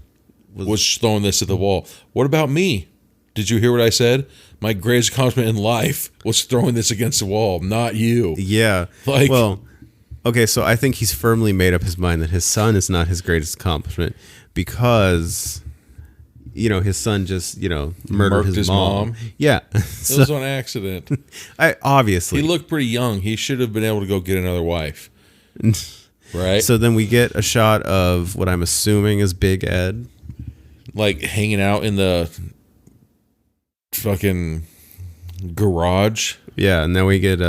was throwing this at the wall. What about me? Did you hear what I said? My greatest accomplishment in life was throwing this against the wall, not you. Yeah. Like, well... Okay, so I think he's firmly made up his mind that his son is not his greatest accomplishment because, you know, his son just, you know, murdered his mom. Yeah. It was on accident. Obviously. He looked pretty young. He should have been able to go get another wife. Right? So then we get a shot of what I'm assuming is Big Ed. Like hanging out in the fucking garage. Yeah, and then we get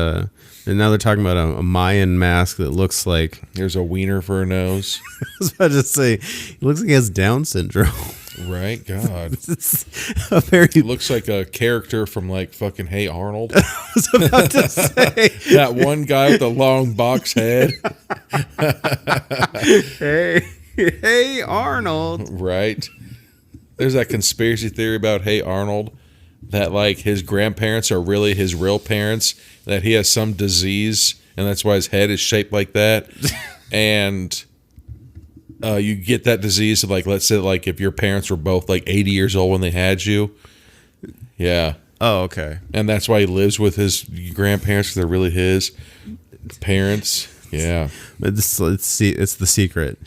and now they're talking about a Mayan mask that looks like... There's a wiener for a nose. I was about to say, it looks like he has Down syndrome. Right? God. It looks like a character from like fucking Hey Arnold. I was about to say. That one guy with the long box head. Hey Arnold. Right? There's that conspiracy theory about Hey Arnold. That like his grandparents are really his real parents, that he has some disease and that's why his head is shaped like that. And you get that disease of like, let's say like if your parents were both like 80 years old when they had you. Yeah. Oh, okay. And that's why he lives with his grandparents because they're really his parents. Yeah. It's the secret.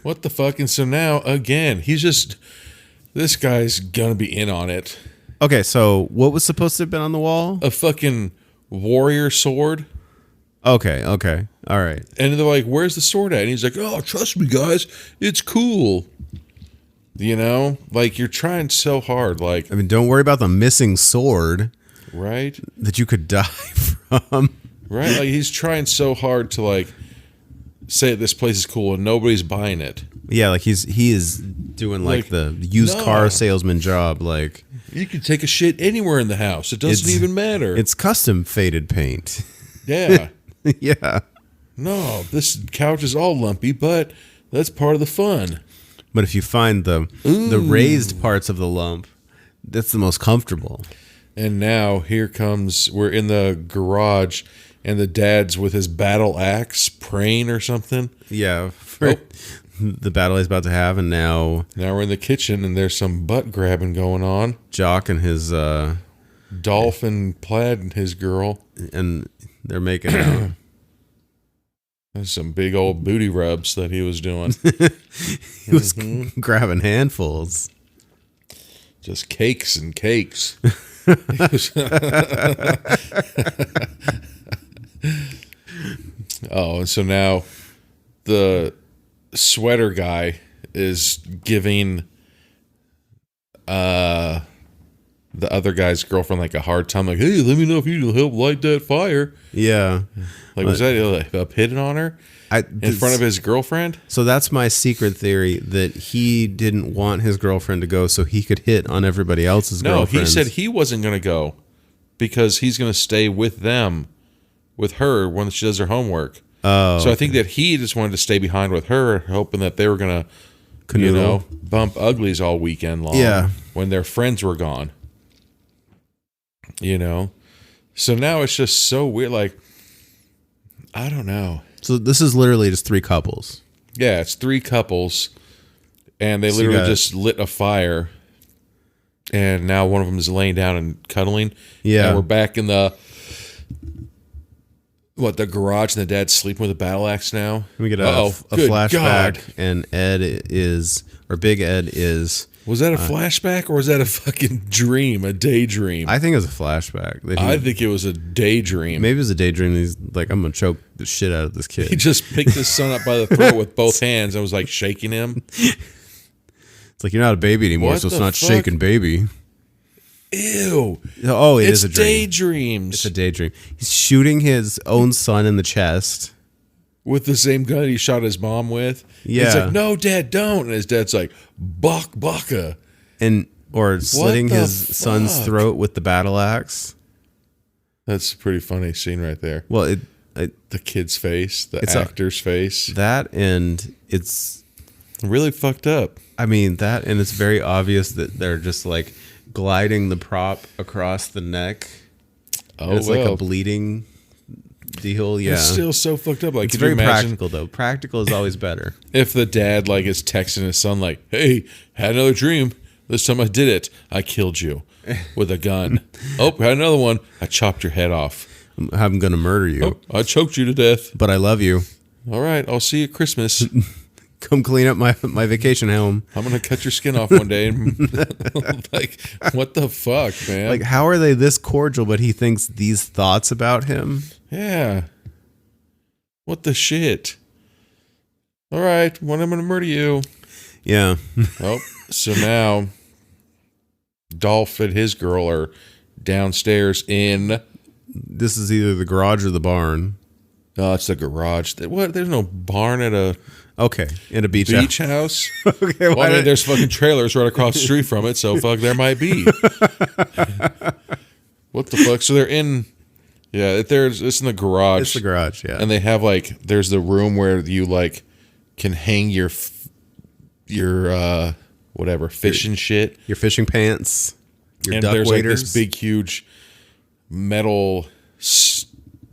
What the fuck? And so now, again, this guy's gonna be in on it. Okay, so what was supposed to have been on the wall? A fucking warrior sword. Okay, all right. And they're like, "Where's the sword at?" And he's like, "Oh, trust me, guys, it's cool." You know, like you're trying so hard, like I mean, don't worry about the missing sword, right? That you could die from, right? Like he's trying so hard to like say this place is cool, and nobody's buying it. Yeah, like he is doing like the used car salesman job. Like you can take a shit anywhere in the house; it doesn't even matter. It's custom faded paint. Yeah, yeah. No, this couch is all lumpy, but that's part of the fun. But if you find the raised parts of the lump, that's the most comfortable. And now here comes, we're in the garage, and the dad's with his battle axe praying or something. Yeah, the battle he's about to have, and now we're in the kitchen, and there's some butt grabbing going on. Jock and his Dolphin Plaid and his girl, and they're making out. There's some big old booty rubs that he was doing. He was grabbing handfuls. Just cakes and cakes. Oh, and so now the sweater guy is giving the other guy's girlfriend like a hard time, like, "Hey, let me know if you need help light that fire." Yeah. Like, was that like hitting on her in front of his girlfriend? So that's my secret theory, that he didn't want his girlfriend to go so he could hit on everybody else's girlfriends. No, he said he wasn't going to go because he's going to stay with them, with her, when she does her homework. Oh. So I think that he just wanted to stay behind with her, hoping that they were going to, you know, bump uglies all weekend long. Yeah. When their friends were gone. You know? So now it's just so weird. Like, I don't know. So this is literally just 3 couples. Yeah, it's 3 couples, and they literally just lit a fire, and now one of them is laying down and cuddling. Yeah. And we're back in the garage, and the dad's sleeping with a battle axe now. We get a flashback, God. And Big Ed is... Was that a flashback, or was that a fucking dream, a daydream? I think it was a flashback. I think it was a daydream. Maybe it was a daydream. He's like, I'm going to choke the shit out of this kid. He just picked his son up by the throat with both hands and was like shaking him. It's like, you're not a baby anymore, so it's not shaking baby. Ew. Oh, it's a dream. Daydreams. It's a daydream. He's shooting his own son in the chest. With the same gun he shot his mom with. Yeah. He's like, "No, Dad, don't." And his dad's like, "Baka." Or slitting his son's throat with the battle axe. That's a pretty funny scene right there. Well, the kid's face, the actor's face. That, and it's really fucked up. I mean, that, and it's very obvious that they're just like gliding the prop across the neck. Oh, it's like a bleeding deal. Yeah, it's still so fucked up. Like, it's very practical though. Practical is always better. If the dad like is texting his son like, "Hey, had another dream. This time I did it. I killed you with a gun. Oh, had another one. I chopped your head off. I'm gonna murder you. Oh, I choked you to death. But I love you. All right, I'll see you at Christmas. Come clean up my vacation home. I'm gonna cut your skin off one day." Like, what the fuck, man? Like, how are they this cordial, but he thinks these thoughts about him? Yeah. What the shit? All right, when I'm gonna murder you. Yeah. Oh, so now Dolph and his girl are downstairs in. This is either the garage or the barn. Oh, it's the garage. What? There's no barn at a in a beach house. Okay, well, I mean, there's fucking trailers right across the street from it, so fuck, there might be. What the fuck? So they're in. Yeah, it's in the garage. It's the garage, yeah. And they have like, there's the room where you like can hang your whatever fishing shit, your fishing pants, your and duck there's waders. Like this big huge metal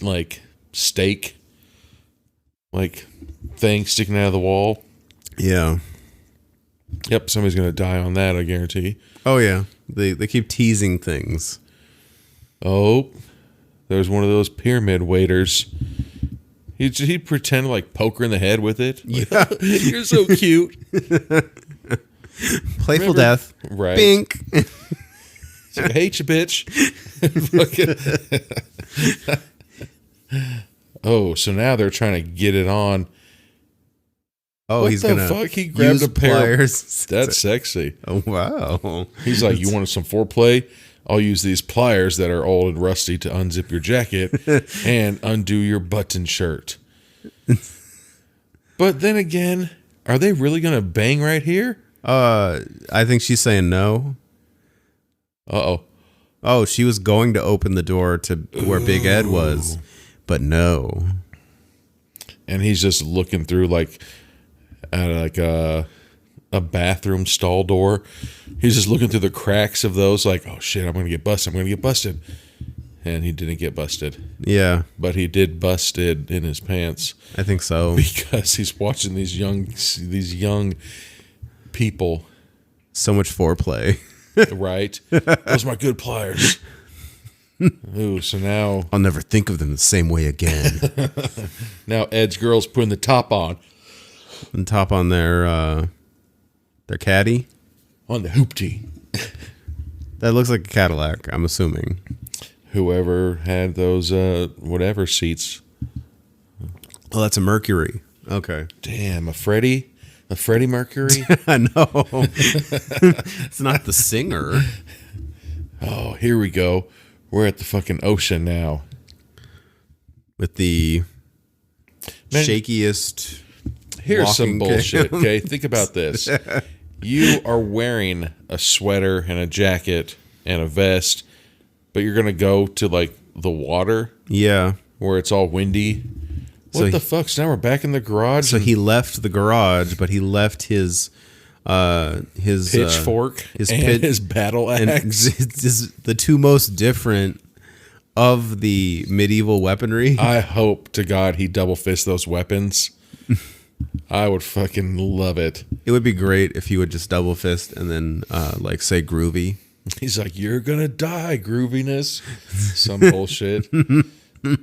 like stake like thing sticking out of the wall. Yeah. Yep, somebody's gonna die on that, I guarantee. Oh yeah, they keep teasing things. Oh, there's one of those pyramid waiters. He'd pretend to like poke her in the head with it. Like, yeah. You're so cute. Playful death. Right. Bink. He's like, I hate you, bitch. Oh, so now they're trying to get it on. Oh, What he's the gonna fuck? He grabbed a pair. pliers. That's sexy. Oh wow. He's like, you wanted some foreplay? I'll use these pliers that are old and rusty to unzip your jacket and undo your button shirt. But then again, are they really gonna bang right here? I think she's saying no. Uh-oh. Oh, she was going to open the door to where Big Ed was, but no. And he's just looking through at a bathroom stall door. He's just looking through the cracks of those like, oh shit, I'm going to get busted. And he didn't get busted. Yeah. But he did busted in his pants. I think so. Because he's watching these young people. So much foreplay. Right? Those are my good pliers. Ooh, so now I'll never think of them the same way again. now Ed's girl's putting the top on. And top on their caddy. On the hoopty. That looks like a Cadillac, I'm assuming. Whoever had those whatever seats. Oh, that's a Mercury. Okay. Damn, a Freddie Mercury? No. It's not the singer. Oh, here we go. We're at the fucking ocean now. With the Man, shakiest. Here's some walking bullshit, cam. okay? Think about this. You are wearing a sweater and a jacket and a vest, but you're going to go to, like, the water Yeah. where it's all windy. What the fuck? So now we're back in the garage? So he left the garage, but he left his pitchfork his and his battle and axe. the two most different of the medieval weaponry. I hope to God he double fists those weapons. I would fucking love it. It would be great if he would just double fist and then like say groovy. He's like, you're gonna die, grooviness. Some bullshit.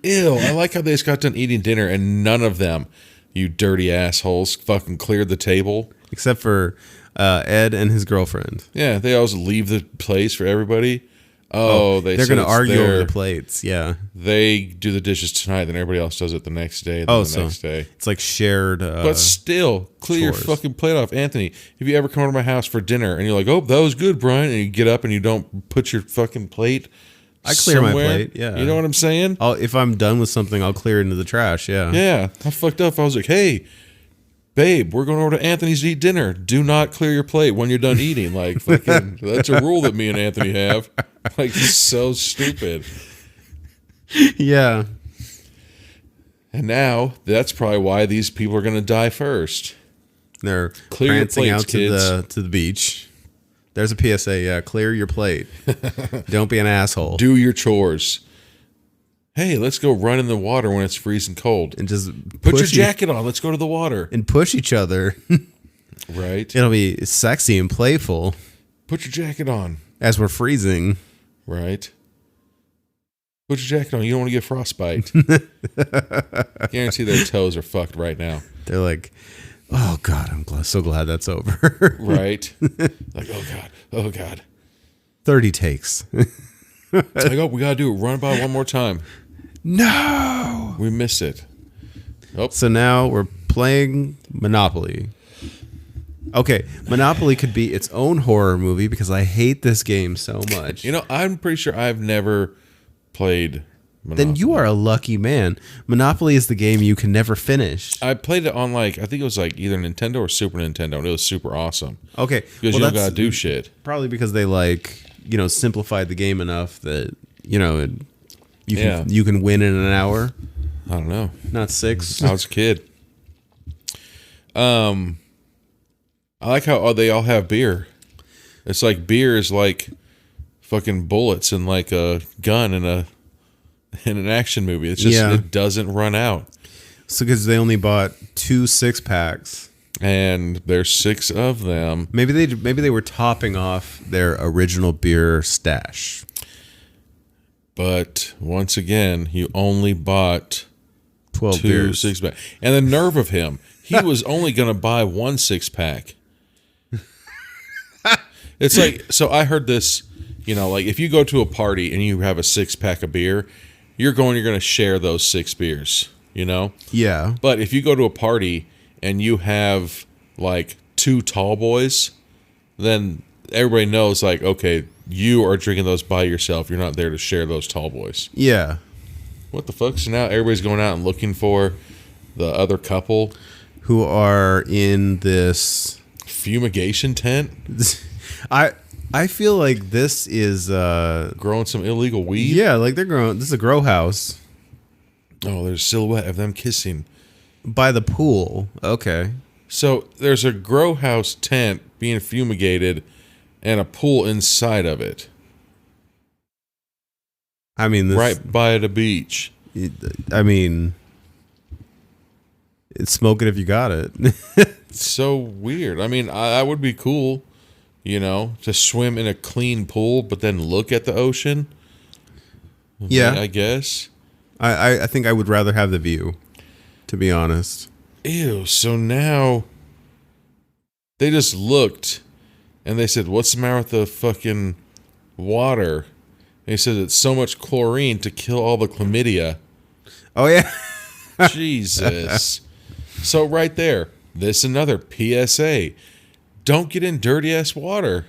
Ew, I like how they just got done eating dinner and none of them, you dirty assholes, fucking cleared the table. Except for Ed and his girlfriend. Yeah, they always leave the place for everybody. Oh, they're going to argue over the plates. Yeah. They do the dishes tonight, then everybody else does it the next day. Next day. It's like shared. But still, clear chores. your fucking plate off. Anthony, if you ever come over to my house for dinner and you're like, oh, that was good, Brian, and you get up and you don't put your fucking plate I clear somewhere, my plate, yeah. You know what I'm saying? If I'm done with something, I'll clear it into the trash, yeah. Yeah. I fucked up. I was like, hey, babe, we're going over to Anthony's to eat dinner. Do not clear your plate when you're done eating. Like, fucking, that's a rule that me and Anthony have. Like, it's so stupid. Yeah. And now, that's probably why these people are going to die first. They're Clear your prancing plates, out to the beach. There's a PSA, yeah. Clear your plate. Don't be an asshole. Do your chores. Hey, let's go run in the water when it's freezing cold. And just Put your jacket on. Let's go to the water. And push each other. Right. It'll be sexy and playful. Put your jacket on. As we're freezing. Right. Put your jacket on. You don't want to get frostbite. Guarantee their toes are fucked right now. They're like, oh, God, so glad that's over. Right. Like, oh, God. 30 takes. Like, oh, we got to do it. Run by one more time. No. We missed it. Oh. So now we're playing Monopoly. Okay, Monopoly could be its own horror movie because I hate this game so much. You know, I'm pretty sure I've never played Monopoly. Then you are a lucky man. Monopoly is the game you can never finish. I played it on, like, I think it was like either Nintendo or Super Nintendo, and it was super awesome. Okay. Because you don't got to do shit. Probably because they, like, simplified the game enough that, you can win in an hour. I don't know. Not 6. I was a kid. I like how they all have beer. It's like beer is like fucking bullets and like a gun in an action movie. It's just it doesn't run out. So because they only bought 2 6-packs. And there's 6 of them. Maybe they were topping off their original beer stash. But once again, you only bought 12 2 beers. 6-pack. And the nerve of him, he was only going to buy 1 6-pack. It's like, so I heard this You know, like if you go to a party and you have a 6-pack of beer, you're going to share those 6 beers, you know? Yeah. But if you go to a party and you have like 2 tall boys, then everybody knows like, okay, you are drinking those by yourself. You're not there to share those tall boys. Yeah. What the fuck? So now everybody's going out and looking for the other couple who are in this fumigation tent. I feel like this is growing some illegal weed. Yeah, like they're growing. This is a grow house. Oh, there's a silhouette of them kissing by the pool. Okay. So there's a grow house tent being fumigated and a pool inside of it. I mean, right by the beach. I mean, it's smoking if you got it. It's so weird. I mean, I would be cool, you know, to swim in a clean pool, but then look at the ocean. Yeah, I guess. I think I would rather have the view, to be honest. Ew. So now they just looked and they said, "What's the matter with the fucking water?" And he said it's so much chlorine to kill all the chlamydia. Oh yeah. Jesus. So right there, this another PSA. Don't get in dirty ass water.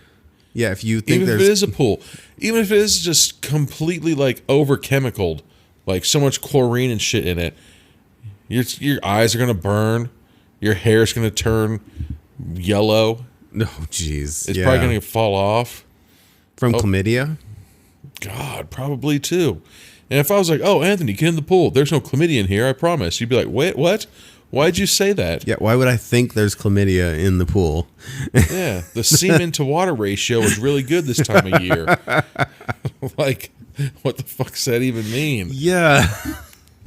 Yeah, if you think even if it is a pool, even if it is just completely like over chemicaled, like so much chlorine and shit in it, your eyes are gonna burn, your hair's gonna turn yellow. No, jeez, it's probably gonna fall off from chlamydia. God, probably too. And if I was like, "Oh, Anthony, get in the pool. There's no chlamydia in here. I promise," you'd be like, "Wait, what? Why'd you say that?" Yeah, why would I think there's chlamydia in the pool? Yeah, the semen to water ratio is really good this time of year. Like, what the fuck's that even mean? Yeah.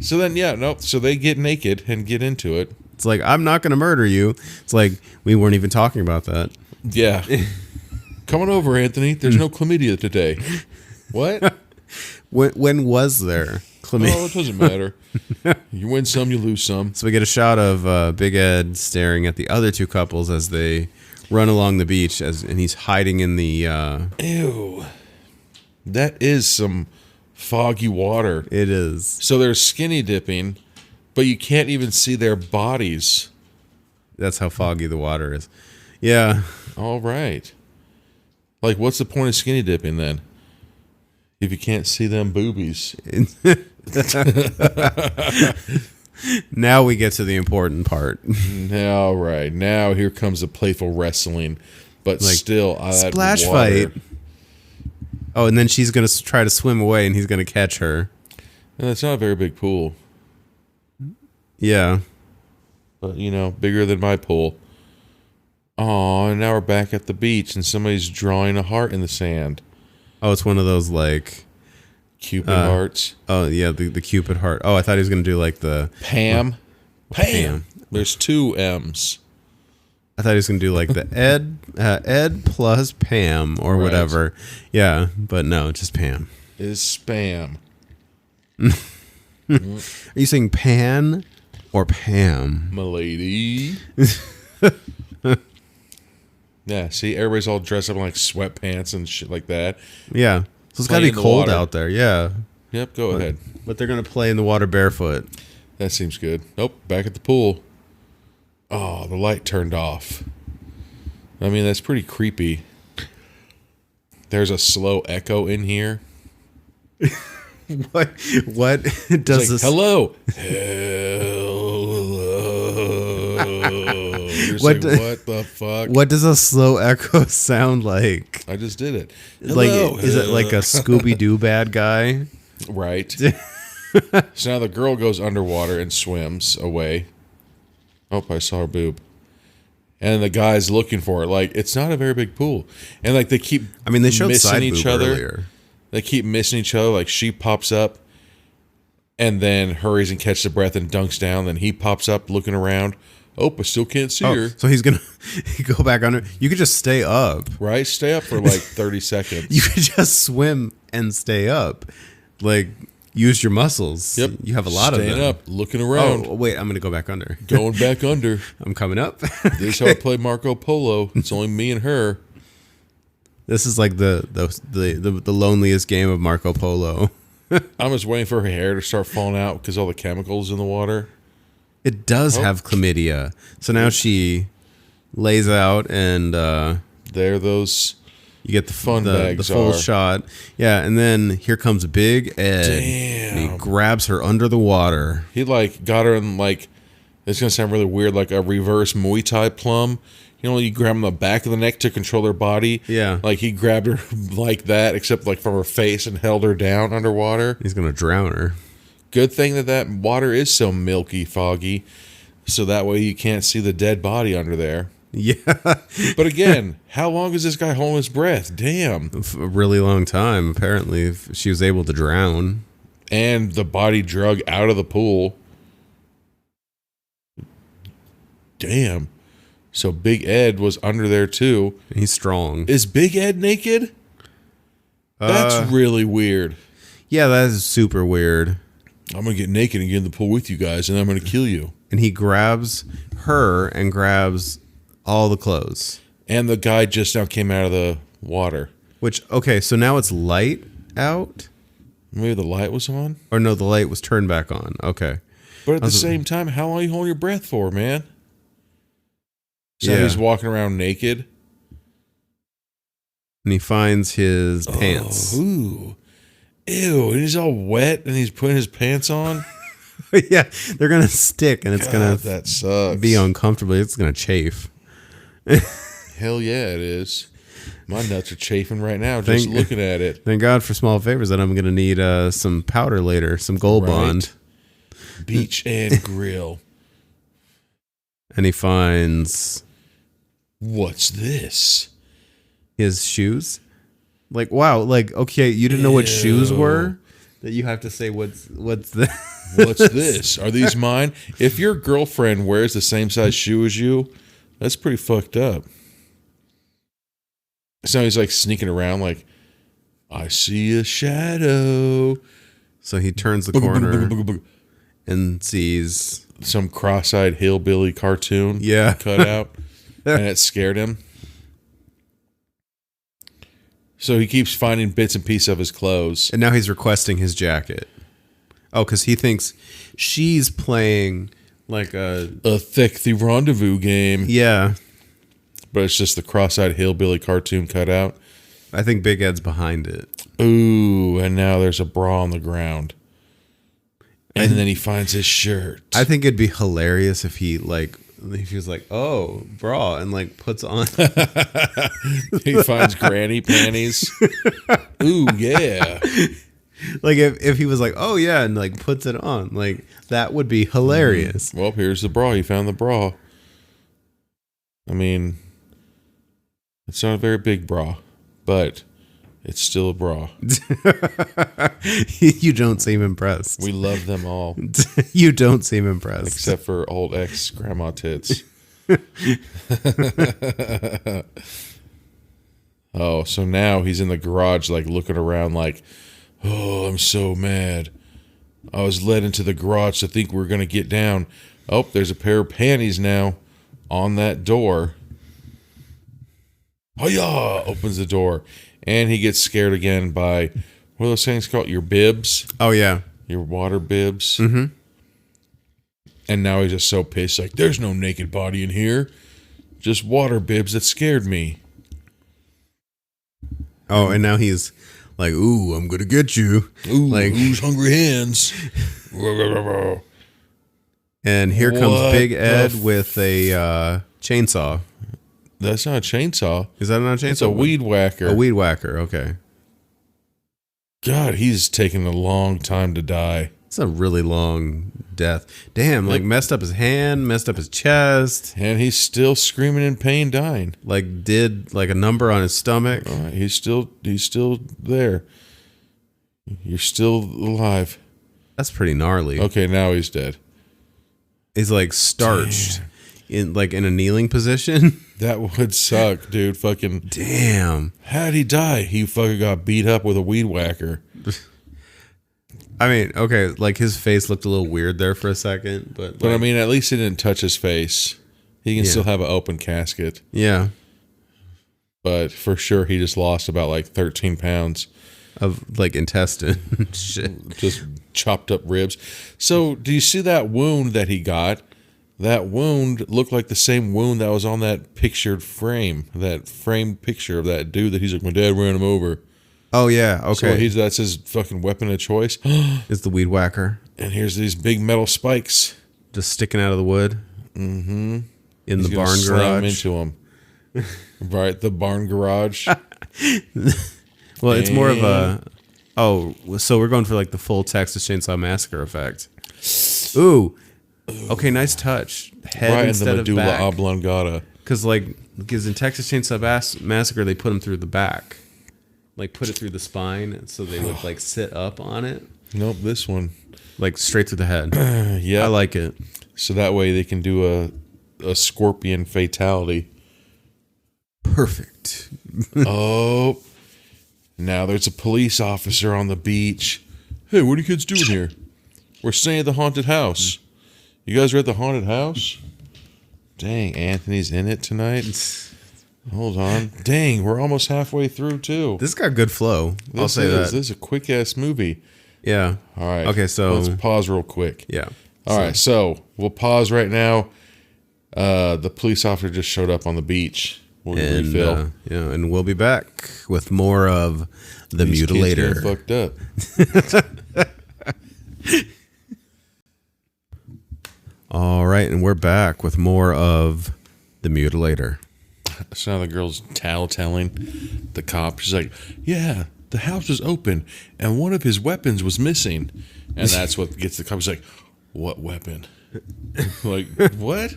So then, yeah, nope. So they get naked and get into it. It's like, I'm not going to murder you. It's like, we weren't even talking about that. Yeah. Come on over, Anthony. There's no chlamydia today. What? When was there chlamydia? Oh, it doesn't matter. You win some, you lose some. So we get a shot of Big Ed staring at the other 2 couples as they run along the beach, and he's hiding in the... Ew. That is some foggy water. It is. So they're skinny dipping, but you can't even see their bodies. That's how foggy the water is. Yeah. All right. Like, what's the point of skinny dipping then? If you can't see them boobies. Now we get to the important part. All right. Now here comes the playful wrestling. But like, still, splash fight. Oh, and then she's going to try to swim away, and he's going to catch her. And it's not a very big pool. Yeah. But, you know, bigger than my pool. Oh, and now we're back at the beach, and somebody's drawing a heart in the sand. Oh, it's one of those, like... Cupid hearts. Oh, yeah, the Cupid heart. Oh, I thought he was going to do, like, the... Pam. Pam. There's 2 M's. I thought he was going to do, like, the Ed plus Pam or whatever. Yeah, but no, just Pam. Is spam. Are you saying Pan or Pam? M'lady. Yeah, see, everybody's all dressed up in like sweatpants and shit like that. Yeah. So it's got to be cold out there. Yeah. Yep, go ahead. But they're going to play in the water barefoot. That seems good. Nope, back at the pool. Oh, the light turned off. I mean, that's pretty creepy. There's a slow echo in here. What does like, this? Hello. What the fuck? What does a slow echo sound like? I just did it. Like, is it like a Scooby-Doo bad guy? Right. So now the girl goes underwater and swims away. Oh, I saw her boob. And the guy's looking for her. Like, it's not a very big pool. And like they keep they showed missing side each boob other. Earlier. They keep missing each other. Like she pops up and then hurries and catches a breath and dunks down. Then he pops up looking around. Oh, I still can't see her. So he's going to go back under. You could just stay up. Right? Stay up for like 30 seconds. You could just swim and stay up. Like, use your muscles. Yep. You have a lot of them. Staying up, looking around. Oh, wait, I'm going to go back under. Going back under. I'm coming up. This is how I play Marco Polo. It's only me and her. This is like the loneliest game of Marco Polo. I'm just waiting for her hair to start falling out because all the chemicals in the water. It does have chlamydia. So now she lays out and there those you get the bags the full are. shot. Yeah, and then here comes Big Ed. Damn. And he grabs her under the water. He like got her in like, it's gonna sound really weird, like a reverse Muay Thai plum. You know, you grab them the back of the neck to control their body. Yeah. Like he grabbed her like that, except like from her face and held her down underwater. He's gonna drown her. Good thing that water is so milky, foggy, so that way you can't see the dead body under there. Yeah. But again, how long is this guy holding his breath? Damn. A really long time. Apparently, she was able to drown. And the body drug out of the pool. Damn. So Big Ed was under there too. He's strong. Is Big Ed naked? That's really weird. Yeah, that is super weird. I'm going to get naked and get in the pool with you guys, and I'm going to kill you. And he grabs her and grabs all the clothes. And the guy just now came out of the water. Which, okay, so now it's light out? Maybe the light was on? Or no, the light was turned back on. Okay. But at the same time, how long are you holding your breath for, man? So yeah. He's walking around naked. And he finds his pants. Ooh. Ew. And he's all wet and he's putting his pants on. Yeah, they're going to stick and it's going to that sucks. be uncomfortable. It's going to chafe. Hell yeah, it is. My nuts are chafing right now just looking at it. Thank God for small favors that I'm going to need some powder later, some Gold Bond. Beach and grill. And he finds... What's this? His shoes. Like, wow, like, okay, you didn't know what shoes were? That you have to say, what's this? What's this? Are these mine? If your girlfriend wears the same size shoe as you, that's pretty fucked up. So he's like sneaking around like, I see a shadow. So he turns the corner and sees some cross-eyed hillbilly cartoon cut out, and it scared him. So he keeps finding bits and pieces of his clothes. And now he's requesting his jacket. Oh, because he thinks she's playing like a thick the rendezvous game. Yeah. But it's just the cross-eyed hillbilly cartoon cutout. I think Big Ed's behind it. Ooh, and now there's a bra on the ground. And then he finds his shirt. I think it'd be hilarious if he was like, oh, bra, and like puts on. He finds granny panties. Ooh, yeah. Like if he was like, oh yeah, and like puts it on, like that would be hilarious. Well, here's the bra. He found the bra. I mean, it's not a very big bra, but it's still a bra. You don't seem impressed. We love them all. You don't seem impressed. Except for old ex-grandma tits. Oh, so now he's in the garage like looking around like, oh, I'm so mad. I was led into the garage to think we were going to get down. Oh, there's a pair of panties now on that door. Hiya! Opens the door. And he gets scared again by, what are those things called? Your bibs? Oh, yeah. Your water bibs? Mm-hmm. And now he's just so pissed. Like, there's no naked body in here. Just water bibs that scared me. Oh, and now he's like, ooh, I'm going to get you. Ooh, like, who's hungry hands? And here comes Big Ed with a chainsaw. That's not a chainsaw. Is that not a chainsaw? It's a weed whacker. A weed whacker, okay. God, he's taking a long time to die. It's a really long death. Damn, like messed up his hand, messed up his chest. And he's still screaming in pain, dying. Like did like a number on his stomach. All right, he's still there. You're still alive. That's pretty gnarly. Okay, now he's dead. He's like starched in a kneeling position. That would suck, dude. Fucking damn. How'd he die? He fucking got beat up with a weed whacker. I mean, okay, like his face looked a little weird there for a second, but I mean, at least he didn't touch his face. He can still have an open casket. Yeah. but for sure he just lost about like 13 pounds of like intestine shit. just chopped up ribs. So do you see that wound that he got? That wound looked like the same wound that was on that pictured frame, that framed picture of that dude that he's like, my dad ran him over. Oh yeah, okay. So that's his fucking weapon of choice. It's the weed whacker. And here's these big metal spikes Just sticking out of the wood. Mm-hmm. In He's the gonna barn slam garage. into him. Right, the barn garage. Well, it's more of a... Oh, so we're going for like the full Texas Chainsaw Massacre effect. Ooh. Okay, nice touch. Head Right in the instead of medulla back. oblongata. Because in Texas Chainsaw Massacre, they put them through the back. Like, put it through the spine, so they would, like, sit up on it. Nope, this one. Like, straight through the head. Yeah. I like it. So that way they can do a scorpion fatality. Perfect. Oh. Now there's a police officer on the beach. Hey, what are you kids doing here? We're staying at the haunted house. You guys are at the haunted house? Dang, Anthony's in it tonight. Hold on. Dang, we're almost halfway through, too. This got good flow. I'll say that. This is a quick-ass movie. Yeah. All right. Okay, so... let's pause real quick. Yeah. All right, so we'll pause right now. The police officer just showed up on the beach. We'll refill. Yeah, and we'll be back with more of The These Mutilator. kids getting fucked up. All right, and we're back with more of The Mutilator. So now the girl's telling the cop. She's like, yeah, the house was open, and one of his weapons was missing. And that's what gets the cop. He's like, what weapon? Like, what?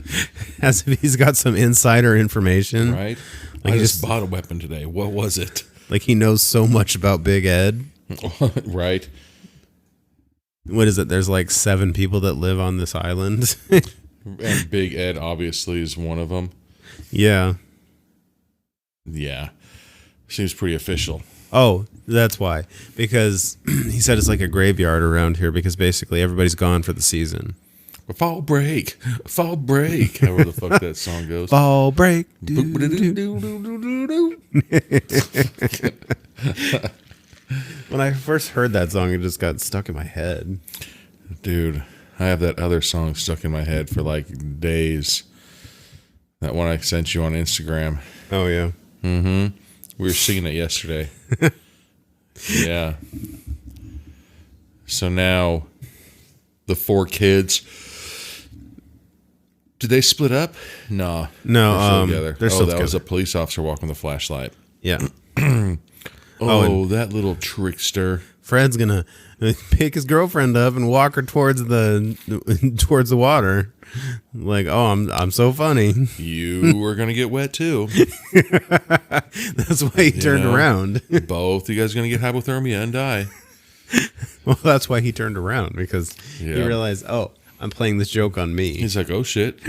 As if he's got some insider information. Right? Like I he just bought a weapon today. What was it? Like he knows so much about Big Ed. Right? What is it? There's like 7 people that live on this island. And Big Ed obviously is one of them. Yeah. Yeah. Seems pretty official. Oh, that's why. Because he said it's like a graveyard around here because basically everybody's gone for the season. Fall break. Fall break. However the fuck that song goes. Fall break. When I first heard that song, it just got stuck in my head. Dude, I have that other song stuck in my head for like days. That one I sent you on Instagram. Oh, yeah. Mm-hmm. We were singing it yesterday. Yeah. So now, the 4 kids. Did they split up? No. No, They're still together. they're still that was a together. police officer walking with a flashlight. Yeah. Oh, that little trickster. Fred's gonna pick his girlfriend up and walk her towards the water. Like, oh, I'm so funny. You were gonna get wet too. That's why he turned around. Both you guys are gonna get hypothermia and die. Well, that's why he turned around because he Yeah. realized, oh, I'm playing this joke on me. He's like, oh shit,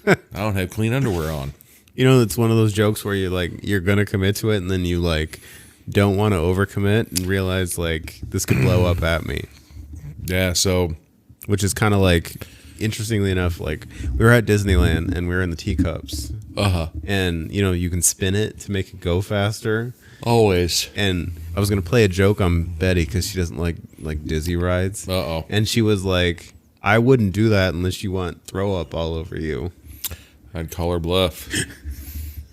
I don't have clean underwear on. You know, it's one of those jokes where you're gonna commit to it, and then you like don't want to overcommit and realize like this could blow up at me. Yeah. So, Which is kind of like, interestingly enough, like we were at Disneyland and we were in the teacups, and you know you can spin it to make it go faster. always. And I was gonna play a joke on Betty because she doesn't like dizzy rides. Uh-oh. And she was like, "I wouldn't do that unless you want throw up all over you." I'd call her bluff,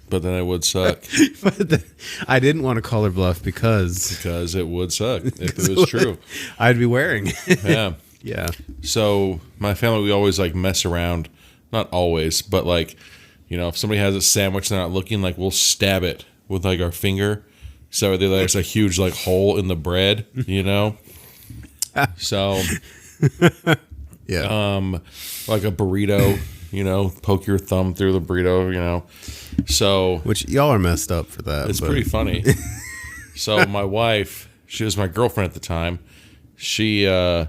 but then it would suck But I didn't want to call her bluff because it would suck if it was true. I'd be wearing it. Yeah. Yeah. So my family, we always like mess around. Not always, but like, you know, if somebody has a sandwich and they're not looking, like we'll stab it with like our finger. So there's a huge like hole in the bread, you know? So, Yeah. like a burrito, you know, poke your thumb through the burrito, you know? So Which y'all are messed up for that. it's but- pretty funny. So my wife, she was my girlfriend at the time. She, it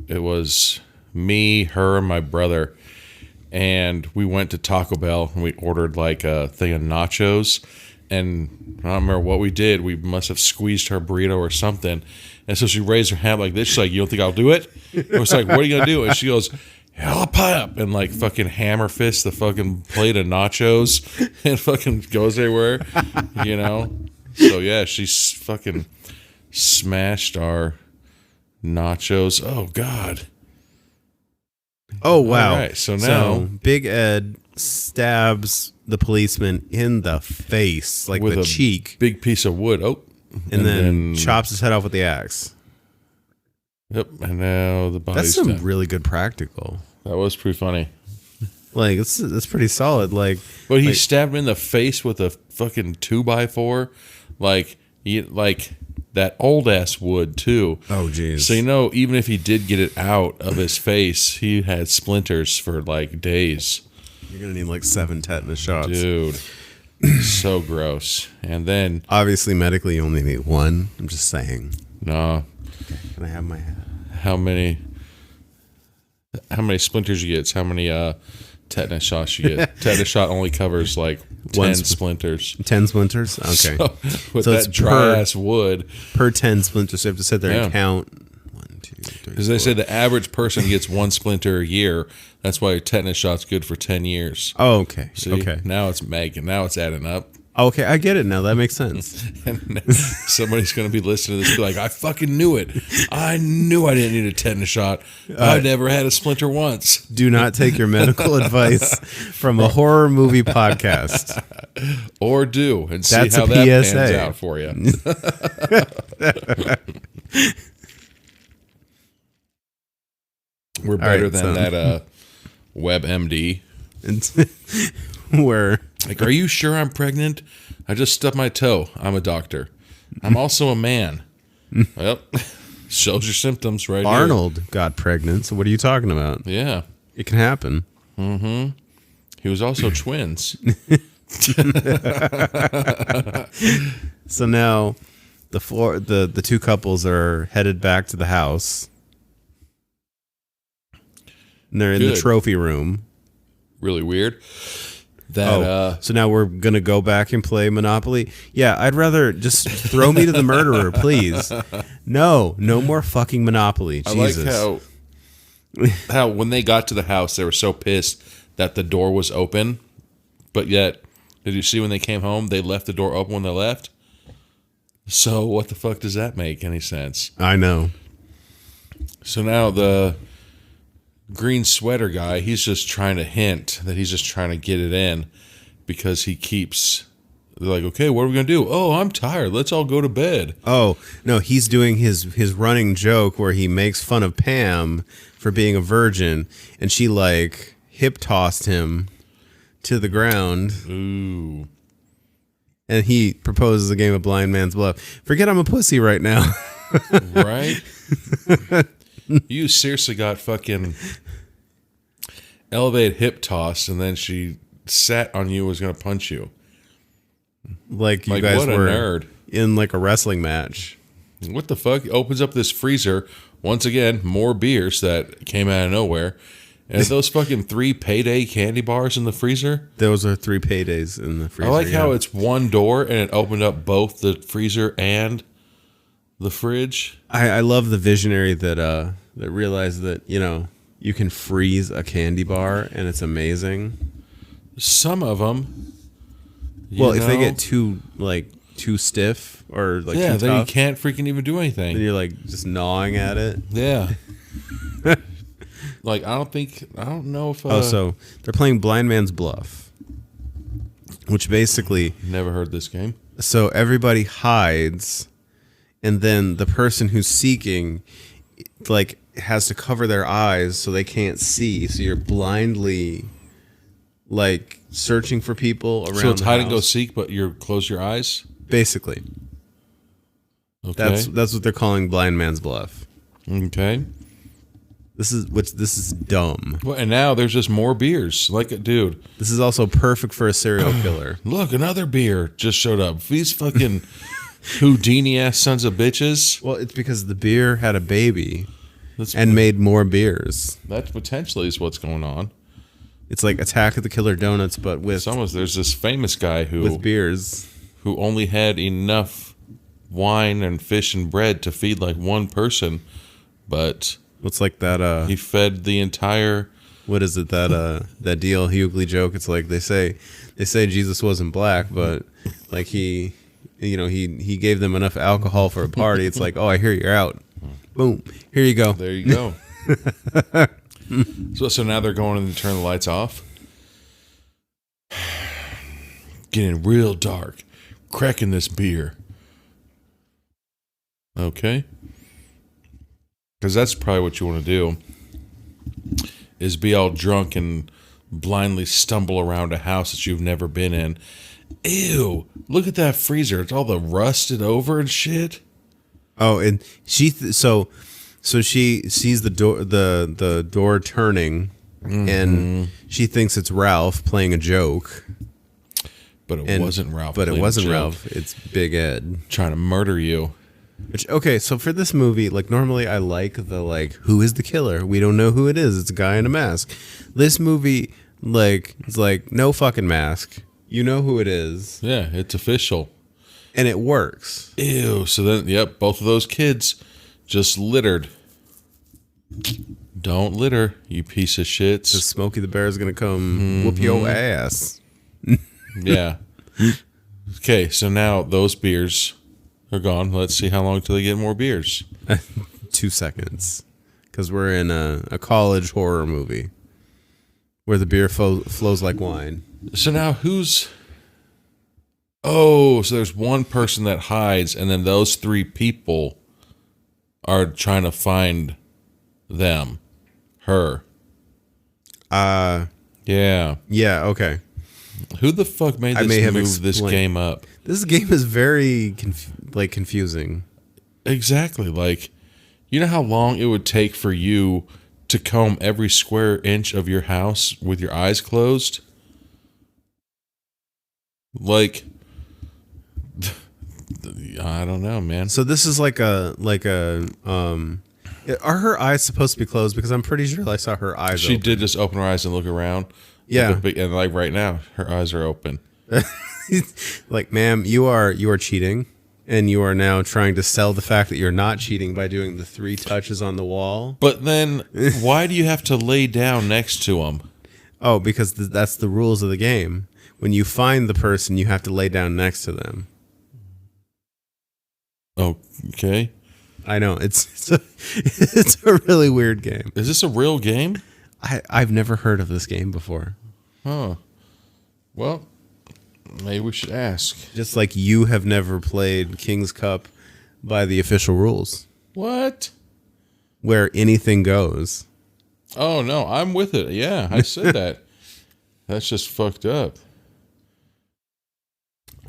was me, her, and my brother. And we went to Taco Bell and we ordered like a thing of nachos. And I don't remember what we did. We must have squeezed her burrito or something. And so she raised her hand like this. She's like, you don't think I'll do it? I was like, what are you going to do? And she goes, help up, and like fucking hammer fist the fucking plate of nachos and fucking goes everywhere, you know? So yeah, she's fucking smashed our nachos. Oh God. Oh wow. All right, so now Big Ed stabs the policeman in the face, like with the a cheek, big piece of wood. Oh, and then chops his head off with the axe. Yep, and now the body's That's some done. really good practical. That was pretty funny. Like it's pretty solid. Like, But he stabbed him in the face with a fucking 2x4, like that old ass wood too. oh geez. So you know, even if he did get it out of his face, he had splinters for like days. You're gonna need like 7 tetanus shots, Dude, so gross. And then obviously medically you only need 1. I'm just saying. no, Can I have my hat? how many splinters you get? It's how many tetanus shots you get. Tetanus shot only covers like 10 splinters. 10 splinters. Okay. So, with So it's that dry ass wood, per 10 splinters, so you have to sit there Yeah. and count. 1, 2, 3. because they say the average person gets 1 splinter a year. That's why a tetanus shot's good for 10 years. Oh, okay. See, Okay. now it's making. Now it's adding up. Okay, I get it now. That makes sense. And somebody's going to be listening to this, be like, I fucking knew it. I knew I didn't need a tetanus shot. I never had a splinter once. Do not take your medical advice from a horror movie podcast. Or do, and see That's how a that pans PSA. out for you. We're better right, than so- that WebMD. Where Like, are you sure I'm pregnant? I just stubbed my toe. I'm a doctor. I'm also a man. Well, shows your symptoms right Arnold got pregnant. So what are you talking about? here. Yeah. It can happen. He was also twins. So now the 2 couples are headed back to the house. And they're in the Good. trophy room. Really weird. That So now we're going to go back and play Monopoly? Yeah, I'd rather just throw me to the murderer, please. No more fucking Monopoly. I Jesus. like how when they got to the house, they were so pissed that the door was open. But yet, did you see when they came home, they left the door open when they left? So what the fuck does that make any sense? I know. So now the green sweater guy, he's just trying to hint that he's just trying to get it in because he keeps, they're like, okay, what are we going to do? Oh, I'm tired. Let's all go to bed. Oh, no, he's doing his running joke where he makes fun of Pam for being a virgin, and she, like, hip-tossed him to the ground, Ooh. and he proposes a game of blind man's bluff. Forget I'm a pussy right now. Right? You seriously got fucking elevated hip tossed, and then she sat on you, was going to punch you. Like, you Like, guys what a were nerd. in, like, a wrestling match. What the fuck? Opens up this freezer. Once again, more beers that came out of nowhere. And those fucking 3 payday candy bars in the freezer. Those are 3 paydays in the freezer. I like how yeah. it's one door and it opened up both the freezer and the fridge. I love the visionary that realized that, you know, you can freeze a candy bar and it's amazing. Some of them. Well, if they get too stiff or like yeah, too then you tough, can't freaking even do anything. then you're like just gnawing at it. Yeah. Like, I don't know if... So they're playing Blind Man's Bluff, which basically, Never heard this game. so everybody hides, and then the person who's seeking, like, has to cover their eyes so they can't see. So you're blindly, like, searching for people around. So it's the hide and go house. seek, but you close your eyes? Basically, Okay. that's what they're calling Blind Man's Bluff. Okay. This is dumb. Well, and now there's just more beers. Like, dude, This is also perfect for a serial killer. look, another beer just showed up. These fucking Houdini-ass sons of bitches. Well, it's because the beer had a baby That's, and made more beers. that potentially is what's going on. It's like Attack of the Killer Donuts, but with There's this famous guy with beers. who only had enough wine and fish and bread to feed like one person, but It's like that. he fed the entire what is it that D.L. Hughley joke? It's like they say Jesus wasn't black, but like he gave them enough alcohol for a party. It's like, oh, I hear you're out. Boom, here you go. There you go. So now they're going in to turn the lights off. Getting real dark. Cracking this beer. Okay. Because that's probably what you want to do. Is be all drunk and blindly stumble around a house that you've never been in. Ew! Look at that freezer. It's all the rusted over and shit. Oh, and so she sees the door turning, and she thinks it's Ralph playing a joke. But it wasn't Ralph. But it wasn't Ralph. It's Big Ed trying to murder you. Which, okay, so for this movie, like normally I like who is the killer? We don't know who it is. It's a guy in a mask. This movie, it's like no fucking mask. You know who it is. Yeah, it's official. And it works. Ew. So then, yep, both of those kids just littered. Don't litter, you piece of shit. So Smokey the Bear is going to come whoop your ass. Yeah. Okay, so now those beers are gone. Let's see how long till they get more beers. 2 seconds. Because we're in a college horror movie where the beer flows like wine. So now who's... Oh, so there's one person that hides, and then those three people are trying to find them. Her. Yeah. Yeah, okay. Who the fuck made this game up? This game is very confusing. Exactly. Like, you know how long it would take for you to comb every square inch of your house with your eyes closed? Like, I don't know, man. So this is are her eyes supposed to be closed? Because I'm pretty sure I saw her eyes She open. did just open her eyes and look around. Yeah. And like right now, her eyes are open. Like, ma'am, you are cheating, and you are now trying to sell the fact that you're not cheating by doing the 3 touches on the wall. But then, why do you have to lay down next to them? Oh, because that's the rules of the game. When you find the person, you have to lay down next to them. Okay. I know it's a really weird game. Is this a real game? I've never heard of this game before. Huh. Well, maybe we should ask. Just like you have never played King's Cup by the official rules. What? Where anything goes. Oh, no, I'm with it. Yeah, I said that. That's just fucked up.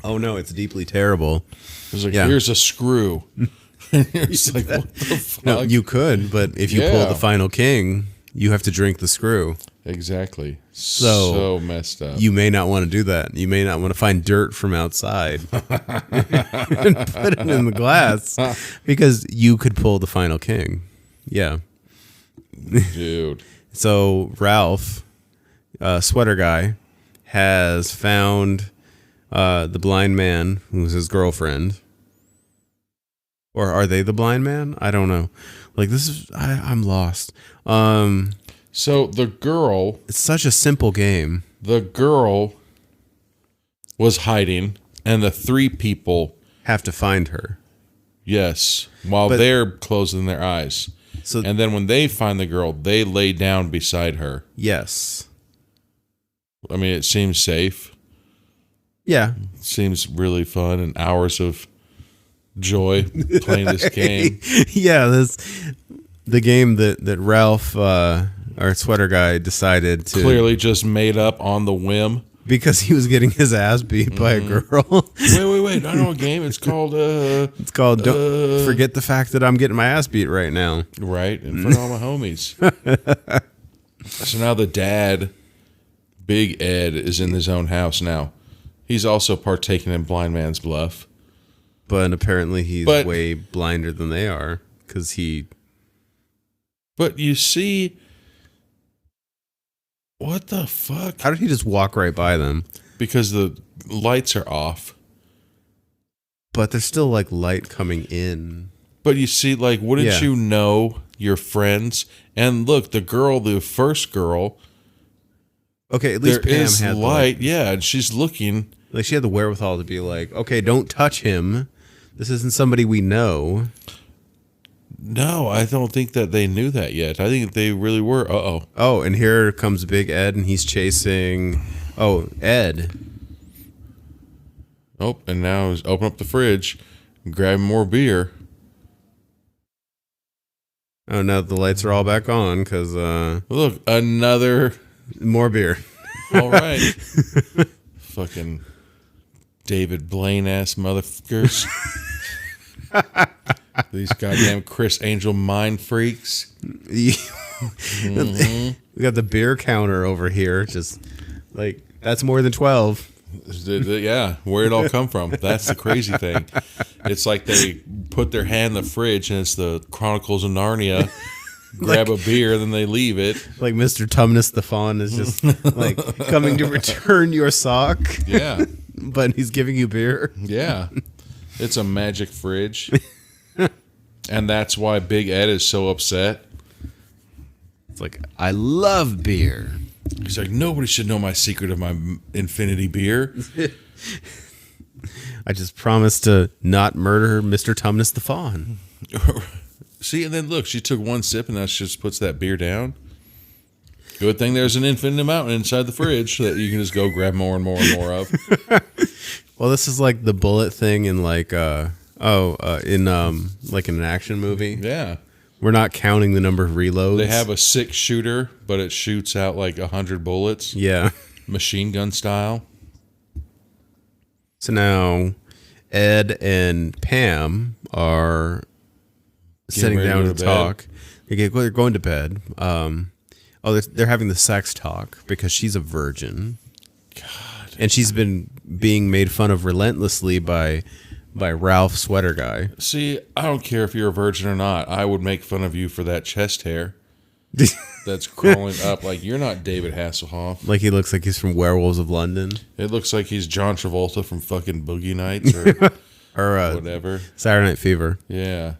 Oh, no, it's deeply terrible. It's like, here's a screw. It's like, what the fuck? No, you could, but if you pull the final king, you have to drink the screw. Exactly. So messed up. You may not want to do that. You may not want to find dirt from outside and put it in the glass because you could pull the final king. Yeah. Dude. So Ralph, sweater guy, has found the blind man who's his girlfriend. Or are they the blind man? I don't know. Like, this is... I'm lost. So the girl... It's such a simple game. The girl was hiding, and the 3 people... have to find her. Yes. While they're closing their eyes. So, and then when they find the girl, they lay down beside her. Yes. I mean, it seems safe. Yeah. It seems really fun, and hours of joy playing this game. Yeah, the game that Ralph, our sweater guy, decided to clearly just made up on the whim because he was getting his ass beat by a girl. Wait! I know a game. It's called. Don't forget the fact that I'm getting my ass beat right now. Right in front of all my homies. So now the dad, Big Ed, is in his own house now. He's also partaking in blind man's bluff. But apparently he's way blinder than they are because he... But you see... What the fuck? How did he just walk right by them? Because the lights are off. But there's still, like, light coming in. But you see, like, wouldn't you know your friends. And look, the first girl. Okay, at least there Pam is had light. Yeah, and she's looking. Like, she had the wherewithal to be like, okay, don't touch him. This isn't somebody we know. No, I don't think that they knew that yet. I think they really were. Oh, and here comes Big Ed, and he's chasing. Oh, Ed. Oh, and now he's open up the fridge, and grab more beer. Oh, now the lights are all back on because Look, another more beer. All right, fucking David Blaine ass motherfuckers. These goddamn Chris Angel mind freaks. We got the beer counter over here. Just like, that's more than 12. Yeah, where'd it all come from? That's the crazy thing. It's like they put their hand in the fridge and it's the Chronicles of Narnia. Grab a beer, then they leave it. Like Mr. Tumnus the Fawn is just like coming to return your sock. Yeah. But he's giving you beer. Yeah. It's a magic fridge. And that's why Big Ed is so upset. It's like, I love beer. He's like, nobody should know my secret of my infinity beer. I just promised to not murder Mr. Tumnus the Fawn. See, and then look, she took one sip and that just puts that beer down. Good thing there's an infinite amount inside the fridge that you can just go grab more and more and more of. Well, this is like the bullet thing in like in like an action movie. Yeah. We're not counting the number of reloads. They have a 6-shooter, but it shoots out like 100 bullets. Yeah. Machine gun style. So now Ed and Pam are sitting down to talk. They're going to bed. They're having the sex talk because she's a virgin. God. And she's been being made fun of relentlessly by Ralph Sweater Guy. See, I don't care if you're a virgin or not. I would make fun of you for that chest hair that's crawling up. Like, you're not David Hasselhoff. Like, he looks like he's from Werewolves of London. It looks like he's John Travolta from fucking Boogie Nights or whatever. Saturday Night Fever. Yeah.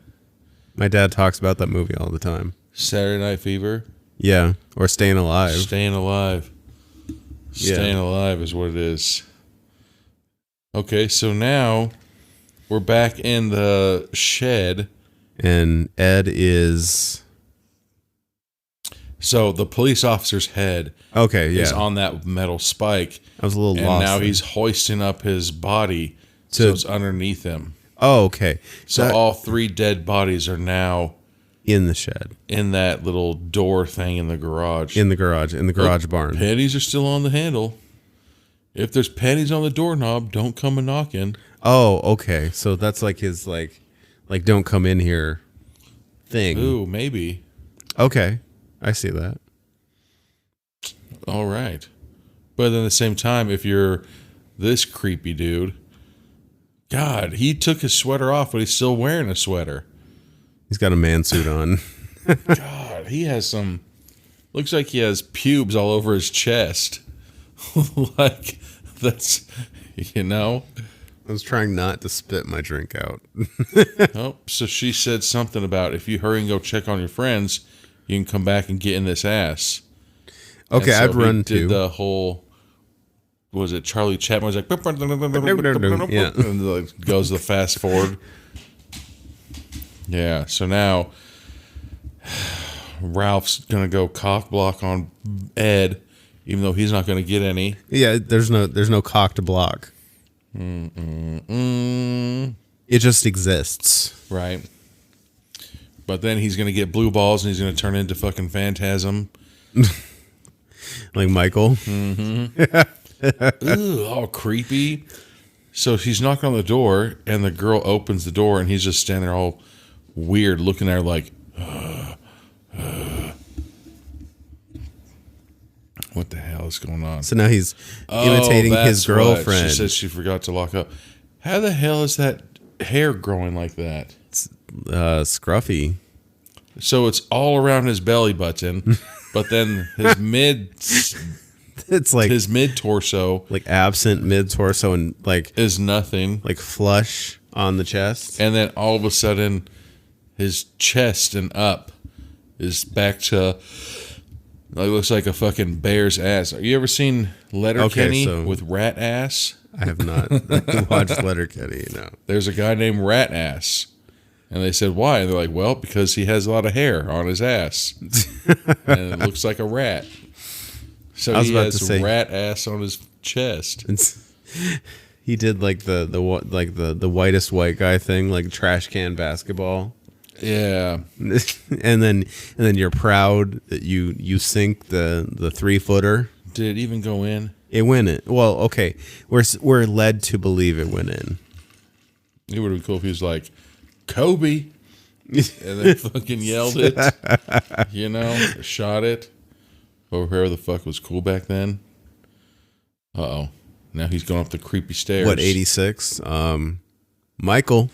My dad talks about that movie all the time. Saturday Night Fever? Yeah. Or Staying Alive. Staying Alive. Staying Alive is what it is. Okay, so now we're back in the shed. And Ed is... So the police officer's head is on that metal spike. I was a little lost. And now he's hoisting up his body so it's underneath him. Oh, okay. So all 3 dead bodies are now... in the shed. In that little door thing in the garage. In the garage barn. Panties are still on the handle. If there's panties on the doorknob, don't come a knocking. Oh, okay. So that's like his like don't come in here thing. Ooh, maybe. Okay. I see that. All right. But at the same time, if you're this creepy dude, God, he took his sweater off, but he's still wearing a sweater. He's got a man suit on. God, he has some... Looks like he has pubes all over his chest. Like, that's... You know? I was trying not to spit my drink out. Oh, so she said something about if you hurry and go check on your friends, you can come back and get in this ass. Okay, so I'd run did too. The whole... Was it Charlie Chaplin was like... Yeah. And like, goes the fast forward. Yeah, so now Ralph's going to go cock block on Ed, even though he's not going to get any. Yeah, there's no cock to block. It just exists. Right. But then he's going to get blue balls and he's going to turn into fucking Phantasm. Like Michael. Mm-hmm. Ooh, all creepy. So he's knocking on the door and the girl opens the door and he's just standing there all weird looking at her like, what the hell is going on? So now he's imitating his girlfriend. She says she forgot to lock up. How the hell is that hair growing like that? It's scruffy. So it's all around his belly button, but then his it's like his mid torso, like absent mid torso, and like is nothing, like flush on the chest, and then all of a sudden his chest and up is back to. It looks like a fucking bear's ass. Have you ever seen Letterkenny with rat ass? I have not watched Letterkenny. No. There's a guy named Rat Ass, and they said why? And they're like, well, because he has a lot of hair on his ass, and it looks like a rat. So he has rat ass on his chest. He did like the whitest white guy thing, like trash can basketball. Yeah, and then you're proud that you sink the 3-footer. Did it even go in? It went in. Well, okay, we're led to believe it went in. It would have been cool if he was like Kobe, and then fucking yelled it. Shot it. Or whoever the fuck was cool back then. Uh-oh. Now he's going up the creepy stairs. What, 86? Michael.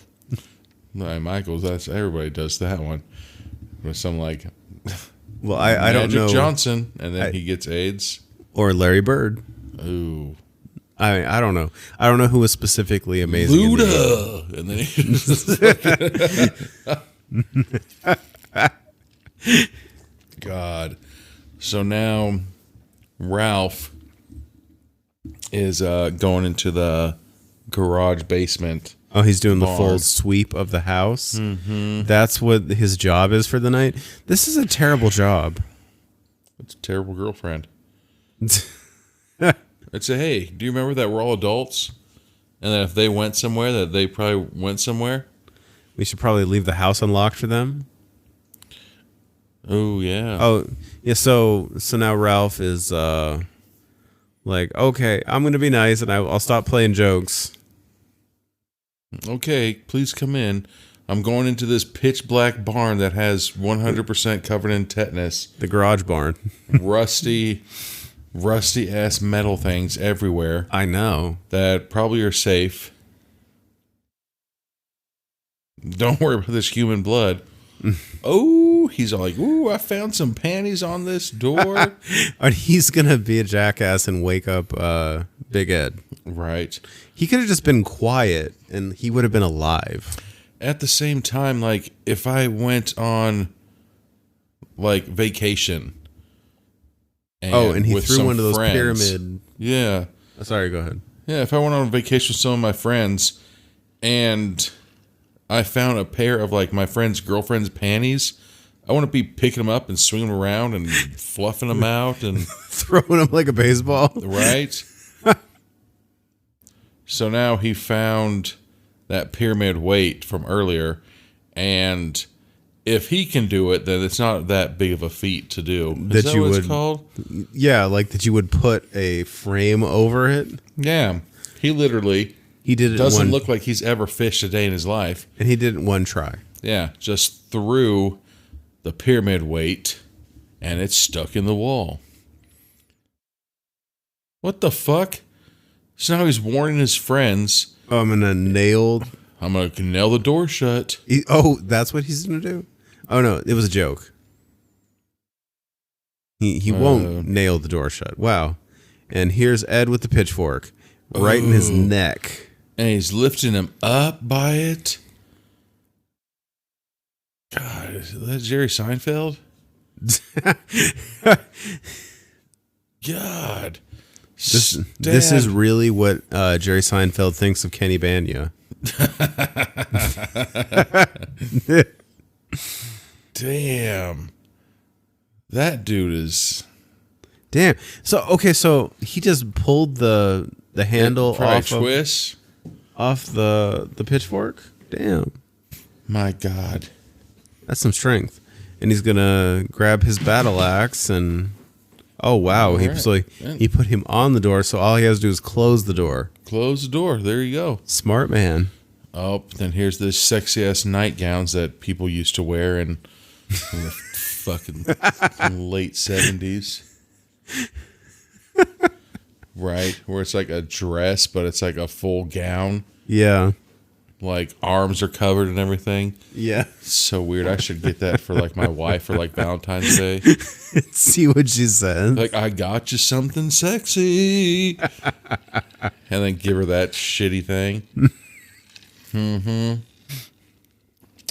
No, Michael's, that's everybody does that one. With some like well, I don't know. Magic Johnson, and then he gets AIDS. Or Larry Bird. Ooh. I don't know. I don't know who was specifically amazing. Luda! And then he God. So now Ralph is going into the garage basement. Oh, he's doing the full sweep of the house. Mm-hmm. That's what his job is for the night. This is a terrible job. It's a terrible girlfriend. I'd say, hey, do you remember that we're all adults? And that if they went somewhere, that they probably went somewhere? We should probably leave the house unlocked for them. Oh, yeah. Oh, yeah. So now Ralph is like, okay, I'm going to be nice and I'll stop playing jokes. Okay, please come in. I'm going into this pitch black barn that has 100% covered in tetanus. The garage barn. Rusty ass metal things everywhere. I know. That probably are safe. Don't worry about this human blood. Oh, he's all like, ooh, I found some panties on this door. And he's going to be a jackass and wake up Big Ed. Right. He could have just been quiet and he would have been alive. At the same time, like, if I went on, like, vacation. And he threw one of those friends, pyramid. Yeah. Oh, sorry, go ahead. Yeah, if I went on vacation with some of my friends and I found a pair of, like, my friend's girlfriend's panties, I want to be picking them up and swinging them around and fluffing them out and throwing them like a baseball. Right? So now he found that pyramid weight from earlier, and if he can do it, then it's not that big of a feat to do. Is that what it's called? Yeah, like that you would put a frame over it. Yeah. He literally doesn't look like he's ever fished a day in his life. And he did it one try. Yeah, just threw the pyramid weight, and it's stuck in the wall. What the fuck? So now he's warning his friends. I'm going to nail the door shut. That's what he's going to do? Oh, no, it was a joke. He won't nail the door shut. Wow. And here's Ed with the pitchfork right in his neck. And he's lifting him up by it. God, is that Jerry Seinfeld? God. This is really what Jerry Seinfeld thinks of Kenny Bania. Damn. That dude is... Damn. So he just pulled the handle off the pitchfork? Damn. My God. That's some strength. And he's going to grab his battle axe and... Oh, wow. He put him on the door, so all he has to do is close the door. Close the door. There you go. Smart man. Oh, then here's the sexy-ass nightgowns that people used to wear in the fucking late 70s. Right? Where it's like a dress, but it's like a full gown. Yeah. Like, arms are covered and everything. Yeah. So weird. I should get that for, like, my wife for, like, Valentine's Day. See what she says. Like, I got you something sexy. And then give her that shitty thing. Mm-hmm.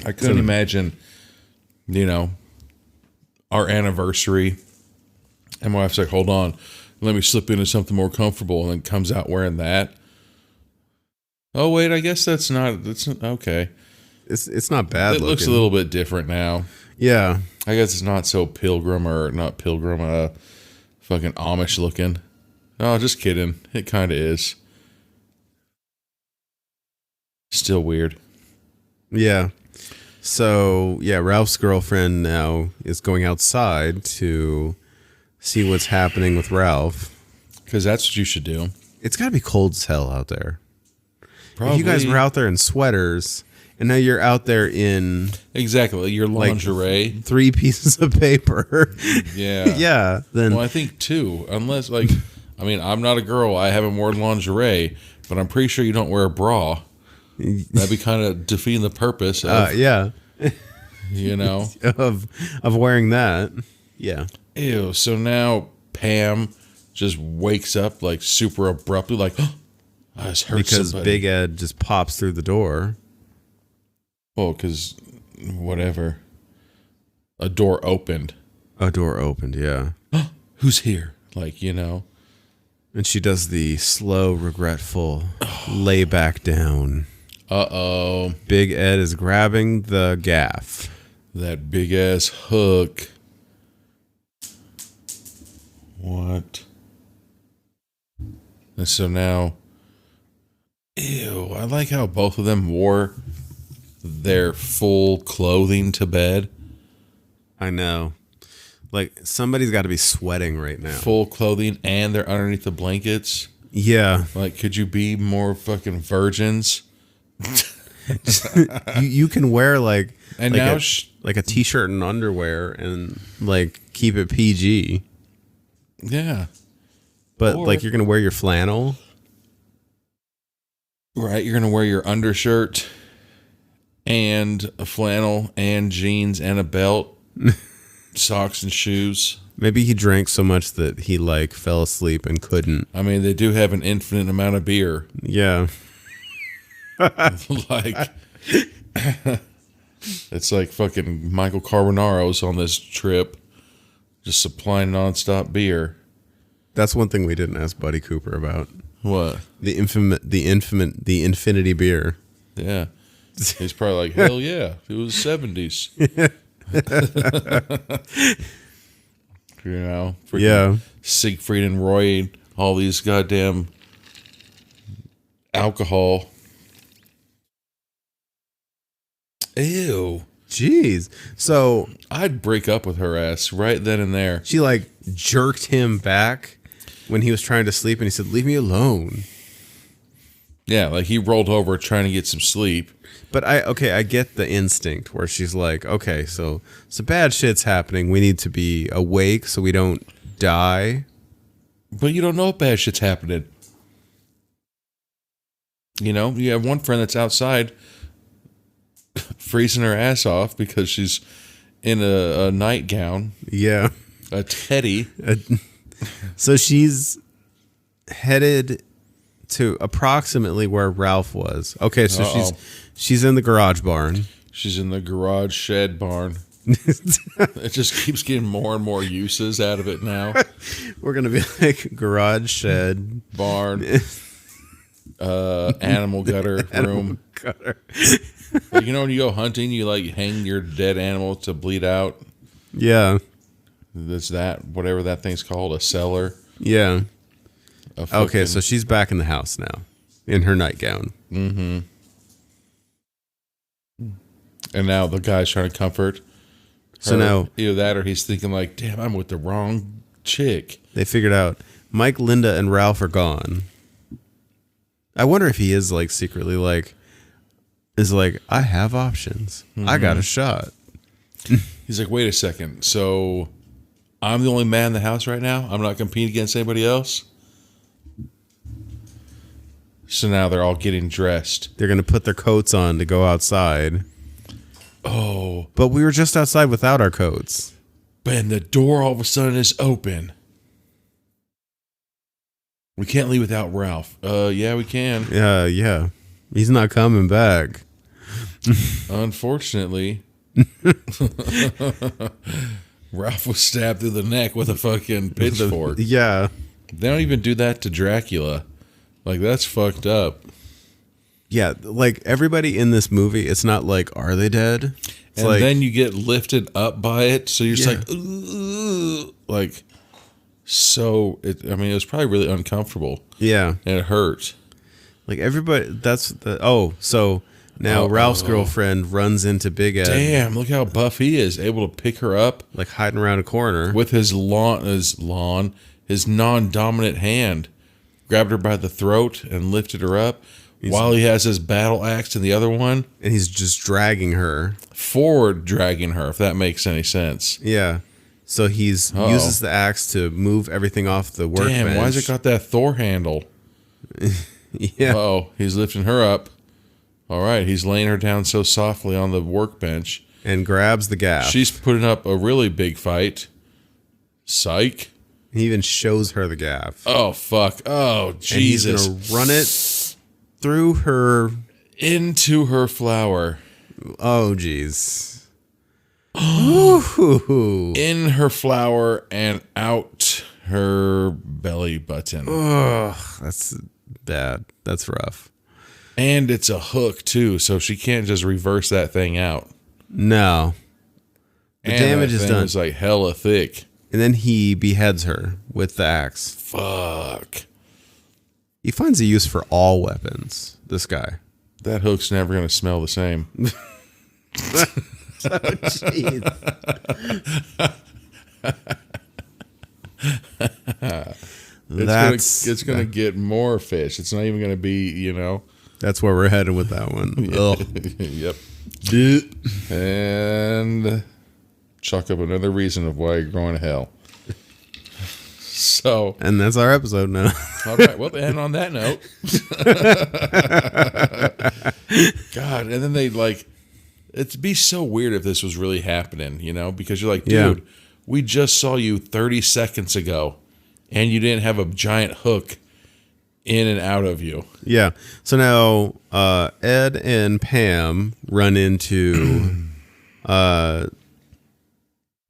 I couldn't imagine, our anniversary. And my wife's like, hold on, let me slip into something more comfortable, and then comes out wearing that. Oh wait, I guess that's okay. It's not bad. It looks a little bit different now. Yeah. I guess it's not so fucking Amish looking. Oh, just kidding. It kind of is. Still weird. Yeah. So, yeah, Ralph's girlfriend now is going outside to see what's happening with Ralph. Because that's what you should do. It's got to be cold as hell out there. Probably. If you guys were out there in sweaters, and now you're out there in... Exactly, your lingerie. Like 3 pieces of paper. Yeah. Yeah. Then, well, I think 2. Unless, like, I mean, I'm not a girl. I haven't worn lingerie. But I'm pretty sure you don't wear a bra. That'd be kind of defeating the purpose of... yeah. You know? of wearing that. Yeah. Ew. So now Pam just wakes up, like, super abruptly, like, oh, I just heard because somebody. Big Ed just pops through the door. Oh, because whatever. A door opened. A door opened, yeah. Who's here? Like, you know. And she does the slow, regretful lay back down. Uh-oh. Big Ed is grabbing the gaff. That big ass hook. What? And so now, ew, I like how both of them wore their full clothing to bed. I know. Like, somebody's got to be sweating right now. Full clothing, and they're underneath the blankets. Yeah. Like, could you be more fucking virgins? you can wear like and like now a t-shirt and underwear and like keep it PG. Yeah. But like you're going to wear your flannel. Right, you're going to wear your undershirt and a flannel and jeans and a belt, socks and shoes. Maybe he drank so much that he like fell asleep and couldn't. I mean, they do have an infinite amount of beer. Yeah. Like, it's like fucking Michael Carbonaro's on this trip, just supplying nonstop beer. That's one thing we didn't ask Buddy Cooper about. What? The infinity beer. Yeah. He's probably like, hell yeah, it was 70s. You know? Yeah. Siegfried and Roy, all these goddamn alcohol. Ew. Jeez. So I'd break up with her ass right then and there. she like jerked him back when he was trying to sleep and he said, "Leave me alone." Yeah, like he rolled over trying to get some sleep. But I get the instinct where she's like, okay, so some bad shit's happening. We need to be awake so we don't die. But you don't know if bad shit's happening. You know, you have one friend that's outside freezing her ass off because she's in a nightgown. Yeah. A teddy. So she's headed to approximately where Ralph was. Okay, so she's in the garage barn. She's in the garage shed barn. It just keeps getting more and more uses out of it now. We're gonna be like garage shed barn, animal gutter room. Gutter. Like, you know, when you go hunting, you like hang your dead animal to bleed out. Yeah, that's that. Whatever that thing's called, a cellar. Yeah. Okay, so she's back in the house now, in her nightgown. Mm-hmm. And now the guy's trying to comfort her. So now, either that or he's thinking like, damn, I'm with the wrong chick. They figured out Mike, Linda, and Ralph are gone. I wonder if he is like secretly like, I have options. Mm-hmm. I got a shot. He's like, wait a second. So I'm the only man in the house right now? I'm not competing against anybody else? So now they're all getting dressed. They're going to put their coats on to go outside. Oh. But we were just outside without our coats. And the door all of a sudden is open. We can't leave without Ralph. Yeah, we can. Yeah. He's not coming back. Unfortunately. Ralph was stabbed through the neck with a fucking pitchfork. Yeah. They don't even do that to Dracula. Like, that's fucked up. Yeah, like everybody in this movie, it's not like, are they dead? It's and like, then you get lifted up by it, so you're just like, ugh, like, so, it was probably really uncomfortable. Yeah. And it hurt. Like everybody, so now Ralph's girlfriend runs into Big Ed. Damn, look how buff he is, able to pick her up. Like hiding around a corner. With his non-dominant hand. Grabbed her by the throat and lifted her up. While he has his battle axe in the other one. And he's just dragging her. Forward dragging her, if that makes any sense. Yeah. So he's uses the axe to move everything off the workbench. Damn, why's it got that Thor handle? Yeah. Uh-oh, he's lifting her up. All right, he's laying her down so softly on the workbench. And grabs the gaff. She's putting up a really big fight. Psych. He even shows her the gaff. Oh, fuck. Oh, Jesus. And he's going to run it through her. Into her flower. Oh, jeez. In her flower and out her belly button. Ugh, that's bad. That's rough. And it's a hook, too, so she can't just reverse that thing out. No. The damage is done. It's like hella thick. And then he beheads her with the axe. Fuck. He finds a use for all weapons, this guy. That hook's never going to smell the same. Oh, jeez. It's going to get more fish. It's not even going to be, That's where we're headed with that one. Yep. And chalk up another reason of why you're going to hell. So. And that's our episode now. All right. Well, and on that note. God. And then they it'd be so weird if this was really happening, because you're like, dude, we just saw you 30 seconds ago and you didn't have a giant hook in and out of you. Yeah. So now Ed and Pam run into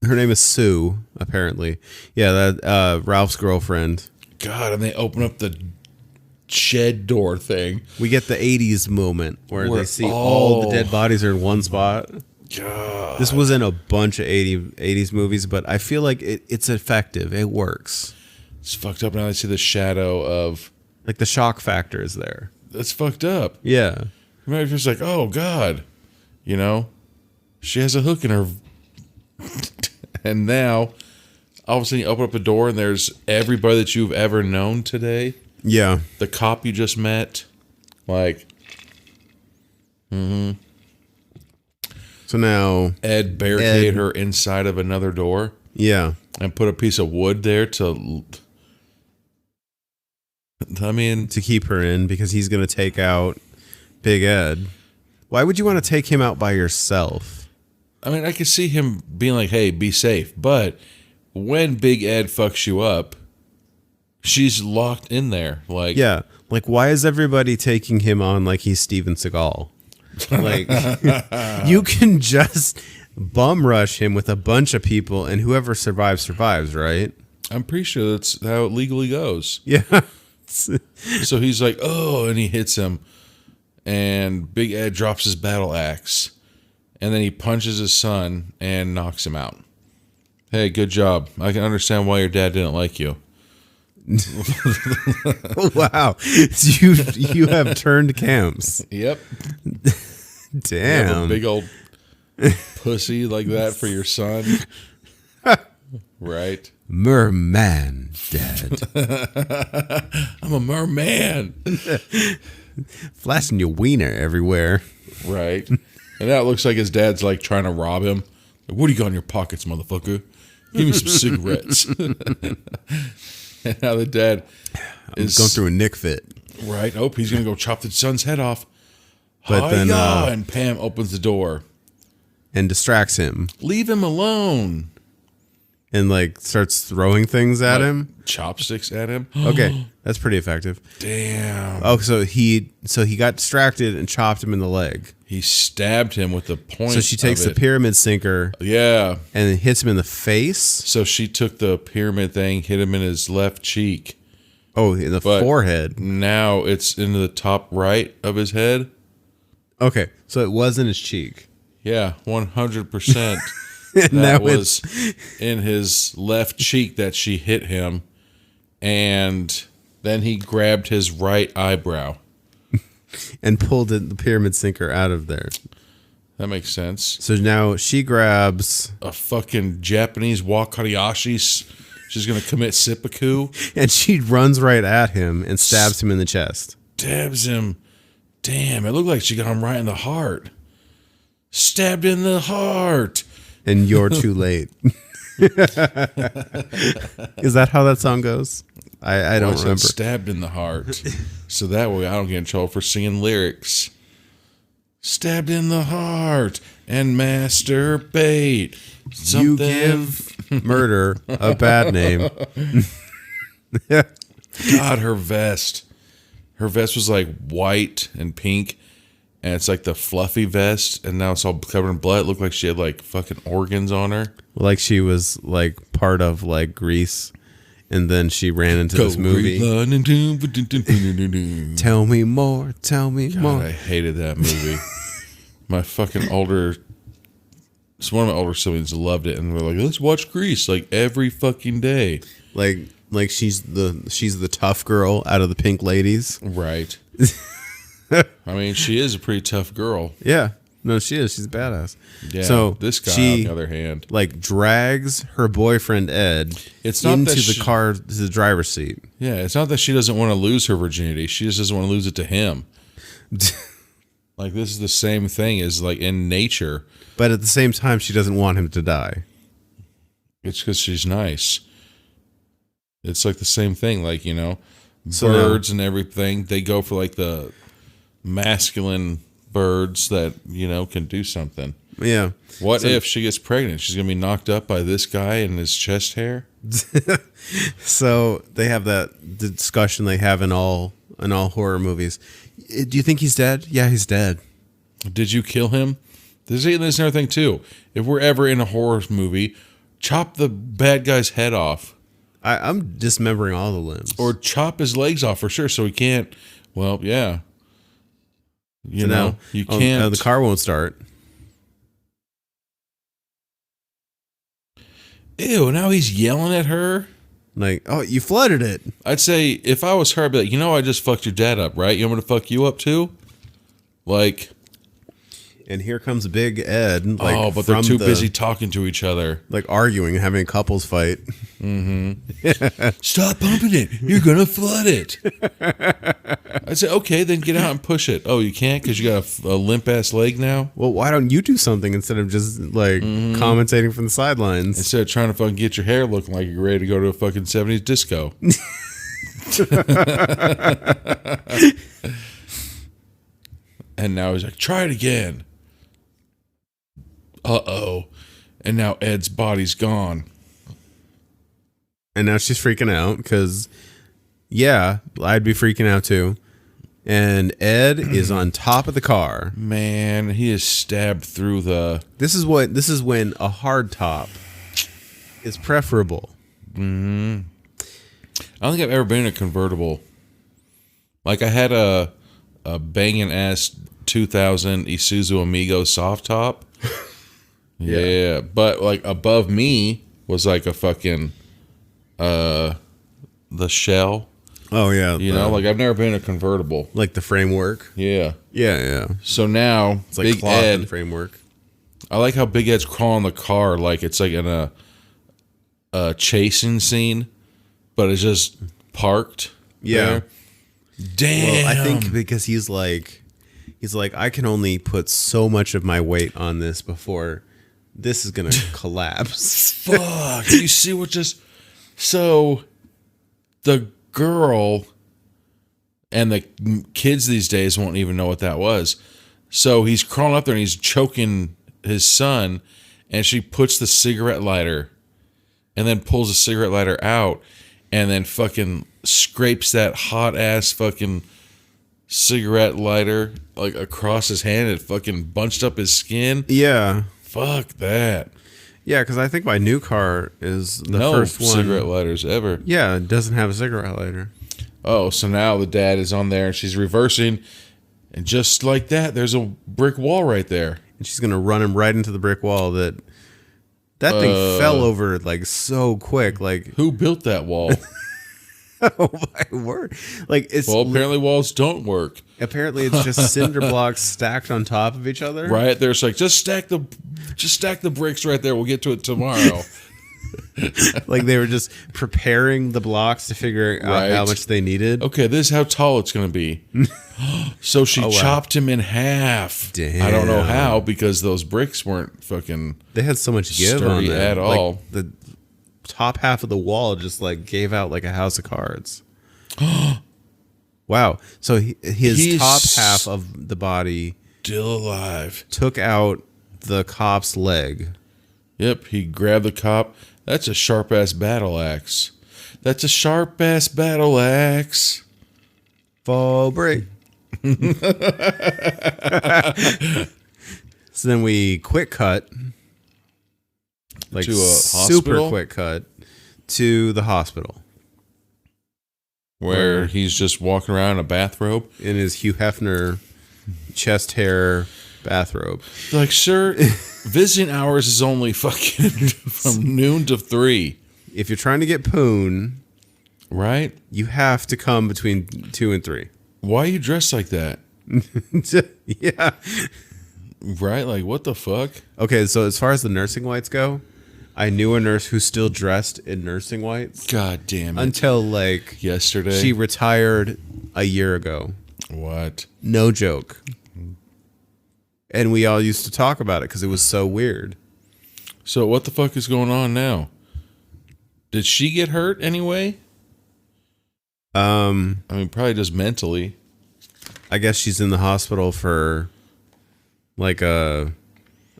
her name is Sue, apparently. Yeah, that Ralph's girlfriend. God, and they open up the shed door thing. We get the 80s moment where they see all the dead bodies are in one spot. God. This was in a bunch of 80s movies, but I feel like it's effective. It works. It's fucked up now. I see the shadow of... Like the shock factor is there. That's fucked up. Yeah. You're just like, oh, God. She has a hook in her... And now, all of a sudden you open up a door and there's everybody that you've ever known today. Yeah. The cop you just met. So now... Ed barricaded her inside of another door. Yeah. And put a piece of wood there to... to keep her in because he's going to take out Big Ed. Why would you want to take him out by yourself? I could see him being like, hey, be safe. But when Big Ed fucks you up, she's locked in there. Yeah. Why is everybody taking him on like he's Steven Seagal? You can just bum rush him with a bunch of people and whoever survives, survives, right? I'm pretty sure that's how it legally goes. Yeah. So he's like, oh, and he hits him. And Big Ed drops his battle axe. And then he punches his son and knocks him out. Hey, good job. I can understand why your dad didn't like you. Wow. You have turned camps. Yep. Damn. You have a big old pussy like that for your son. Right? Merman, Dad. I'm a merman. Flashing your wiener everywhere. Right. And now it looks like his dad's trying to rob him. What do you got in your pockets, motherfucker? Give me some cigarettes. And now the dad is going through a Nick fit. Right. Oh, he's going to go chop the son's head off. But then, and Pam opens the door and distracts him. Leave him alone. and like starts throwing things at him. Chopsticks at him. Okay, that's pretty effective. Damn. Oh, so he got distracted and chopped him in the leg. He stabbed him with the point. So she takes the pyramid sinker. Yeah. And hits him in the face. So she took the pyramid thing, hit him in his left cheek. Oh, in the forehead. Now it's in the top right of his head. Okay, so it was in his cheek. Yeah, 100%. That was in his left cheek that she hit him. And then he grabbed his right eyebrow. And pulled the pyramid sinker out of there. That makes sense. So now she grabs a fucking Japanese wakariashi. She's going to commit seppuku. And she runs right at him and stabs him in the chest. Stabs him. Damn, it looked like she got him right in the heart. Stabbed in the heart. And you're too late. Is that how that song goes? I don't remember. Stabbed in the heart. So that way I don't get in trouble for singing lyrics. Stabbed in the heart and masturbate. Something. You give murder a bad name. God, her vest. Her vest was like white and pink, and it's like the fluffy vest, and now it's all covered in blood. It looked like she had like fucking organs on her. Like she was like part of like Grease, and then she ran into this movie. Tell me more, tell me more. I hated that movie. My fucking older... So one of my older siblings loved it, and we're like, let's watch Grease like every fucking day. Like she's the tough girl out of the Pink Ladies. Right. I mean, she is a pretty tough girl. Yeah. No, she is. She's badass. Yeah. So this guy, she, on the other hand, like drags her boyfriend Ed into the car, to the driver's seat. Yeah, it's not that she doesn't want to lose her virginity. She just doesn't want to lose it to him. Like, this is the same thing as like in nature. But at the same time, she doesn't want him to die. It's because she's nice. It's like the same thing, like, you know, so birds and everything. They go for like the masculine birds that, you know, can do something. Yeah. What if she gets pregnant? She's going to be knocked up by this guy and his chest hair? So they have that discussion they have in all horror movies. Do you think he's dead? Yeah, he's dead. Did you kill him? There's another thing, too. If we're ever in a horror movie, chop the bad guy's head off. I'm dismembering all the limbs. Or chop his legs off for sure so he can't. Well, yeah. You know, you can't. The car won't start. Ew, now he's yelling at her. Like, oh, you flooded it. I'd say if I was her, I'd be like, you know, I just fucked your dad up, right? You want me to fuck you up too? Like. And here comes Big Ed. Like, oh, but they're too busy talking to each other. Like arguing and having a couples fight. Mm-hmm. Stop pumping it. You're going to flood it. I'd say, okay, then get out and push it. Oh, you can't because you got a limp-ass leg now? Well, why don't you do something instead of just, like, commentating from the sidelines? Instead of trying to fucking get your hair looking like you're ready to go to a fucking 70s disco. And now he's like, try it again. Uh-oh. And now Ed's body's gone. And now she's freaking out because, yeah, I'd be freaking out too. And Ed is on top of the car. Man, he is stabbed through the... This is when a hard top is preferable. Mm-hmm. I don't think I've ever been in a convertible. Like, I had a banging ass 2000 Isuzu Amigo soft top. Yeah, but like above me was like a fucking the shell. Oh yeah, you know, like I've never been in a convertible. Like the framework. Yeah. So now it's like Big cloth Ed and framework. I like how Big Ed's crawling the car like it's like in a chasing scene, but it's just parked. Yeah. There. Damn. Well, I think because he's like I can only put so much of my weight on this before this is gonna collapse. Fuck. You see what just... So, the girl and the kids these days won't even know what that was. So, he's crawling up there and he's choking his son, and she puts the cigarette lighter and then pulls a cigarette lighter out and then fucking scrapes that hot ass fucking cigarette lighter like across his hand and fucking bunched up his skin. Yeah. Fuck that. Yeah, because I think my new car is the first one. No cigarette lighters ever. Yeah, it doesn't have a cigarette lighter. Oh, so now the dad is on there and she's reversing, and just like that, there's a brick wall right there. And she's gonna run him right into the brick wall. That thing fell over like so quick. Like, who built that wall? oh my word! Like, it's apparently walls don't work. Apparently, it's just cinder blocks stacked on top of each other. Right? There's like just stack the bricks right there. We'll get to it tomorrow. Like they were just preparing the blocks to figure out how much they needed. Okay, this is how tall it's going to be. So she chopped him in half. Damn. I don't know how, because those bricks weren't fucking. They had so much give on them at all. Like, the top half of the wall just like gave out like a house of cards. Wow. So his top half of the body still alive took out the cop's leg. Yep, he grabbed the cop. That's a sharp ass battle axe. That's a sharp ass battle axe. Fall break. So then we quick cut, like to a super hospital? quick cut to the hospital, where he's just walking around in a bathrobe in his Hugh Hefner chest hair bathrobe. Like, sir, visiting hours is only fucking from noon to 3. If you're trying to get poon, right, you have to come between 2 and 3. Why are you dressed like that? Yeah. Right? Like, what the fuck? Okay, so as far as the nursing whites go, I knew a nurse who's still dressed in nursing whites. God damn it. Until, like, yesterday. She retired a year ago. What? No joke. And we all used to talk about it because it was so weird. So what the fuck is going on now? Did she get hurt anyway? I mean, probably just mentally. I guess she's in the hospital for like a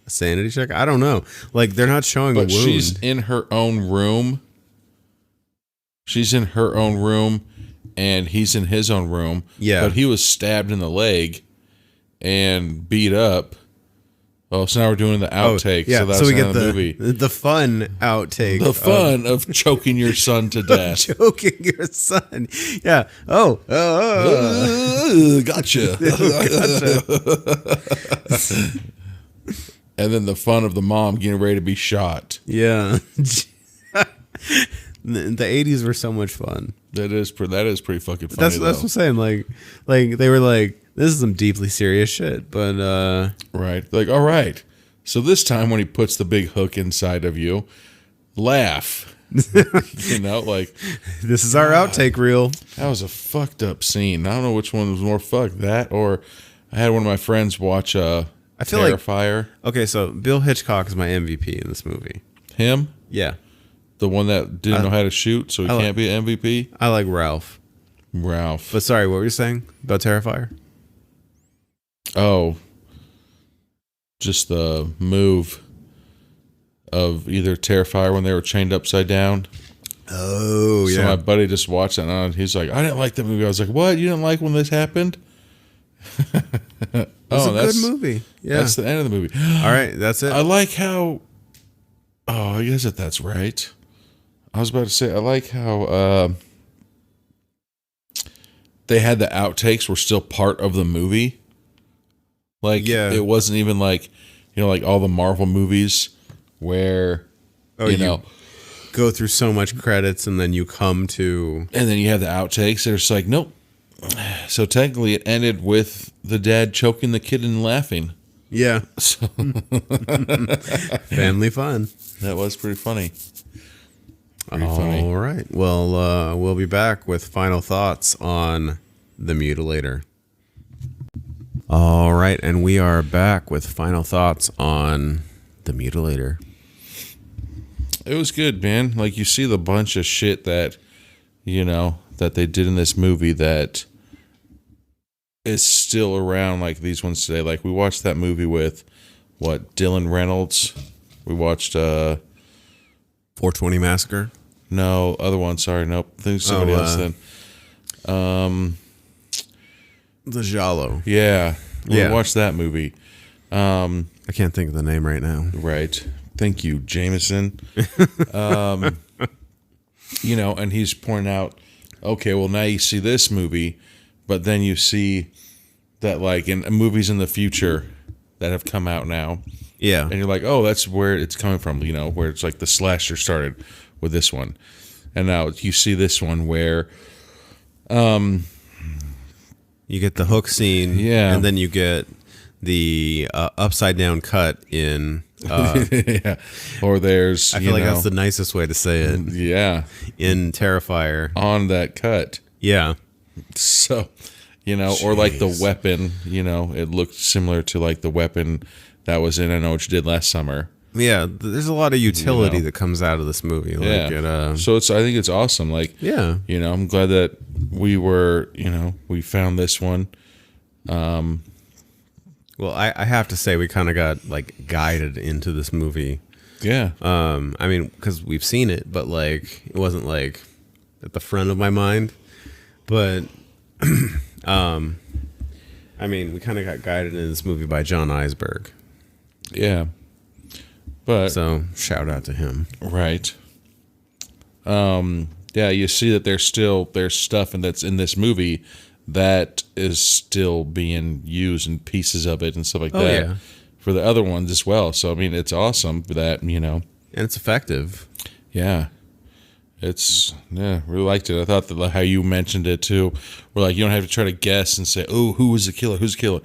sanity check. I don't know. Like, they're not showing a wound. But she's in her own room. She's in her own room, and he's in his own room. Yeah. But he was stabbed in the leg and beat up. Oh, so now we're doing the outtake. Yeah. So that's we get the movie. The fun outtake. The fun of choking your son to death. Choking your son. Yeah. Gotcha. And then the fun of the mom getting ready to be shot. Yeah. The 80s were so much fun. That is pretty fucking funny. That's what I'm saying. Like they were like, this is some deeply serious shit, but right. Like, all right. So this time when he puts the big hook inside of you, laugh. You know, like, this is our outtake reel. That was a fucked up scene. I don't know which one was more fucked, that or I had one of my friends watch I feel Terrifier. Okay, so Bill Hitchcock is my MVP in this movie. Him? Yeah. The one that didn't know how to shoot, so he can't be an MVP? I like Ralph. But sorry, what were you saying about Terrifier? Oh, just the move of either Terrifier when they were chained upside down. Oh, yeah. So my buddy just watched that, and he's like, I didn't like that movie. I was like, what? You didn't like when this happened? It's a good movie. Yeah. That's the end of the movie. All right, that's it. I like how... Oh, I guess that's right. I was about to say, I like how they had the outtakes were still part of the movie. Like, it wasn't even like, you know, like all the Marvel movies where, you know, go through so much credits and then you come to... And then you have the outtakes. They're just like, nope. So technically it ended with the dad choking the kid and laughing. Yeah. So family fun. That was pretty funny. All right. Well, we'll be back with final thoughts on The Mutilator. All right, and we are back with final thoughts on The Mutilator. It was good, man. Like, you see the bunch of shit that, you know, that they did in this movie that is still around, like these ones today. Like, we watched that movie with, Dylan Reynolds. We watched 420 Massacre. No, other one. Sorry, nope. I think somebody else then. The Giallo. Yeah, we watched that movie. I can't think of the name right now. Right. Thank you, Jameson. You know, and he's pointing out, okay, well, now you see this movie, but then you see that, like, in movies in the future that have come out now. Yeah. And you're like, oh, that's where it's coming from, you know, where it's like the slasher started with this one. And now you see this one where you get the hook scene, and then you get the upside down cut in yeah. Or there's I feel like that's the nicest way to say it. Yeah. In Terrifier. On that cut. Yeah. So, you know, or like the weapon, you know, it looked similar to like the weapon that was in I Know What You Did Last Summer. Yeah, there's a lot of utility that comes out of this movie. Like so I think it's awesome. Like, you know, I'm glad that we found this one. Well, I have to say we kind of got like guided into this movie. Yeah. I mean, because we've seen it, but like it wasn't like at the front of my mind. But I mean, we kind of got guided in this movie by John Eisberg. Yeah. But so shout out to him. Right. Yeah, you see that there's stuff and that's in this movie that is still being used in pieces of it and stuff like that. Yeah. For the other ones as well. So I mean, it's awesome that, you know. And it's effective. Yeah. Really liked it. I thought that how you mentioned it too. We're like, you don't have to try to guess and say, oh, who was the killer? Who's the killer?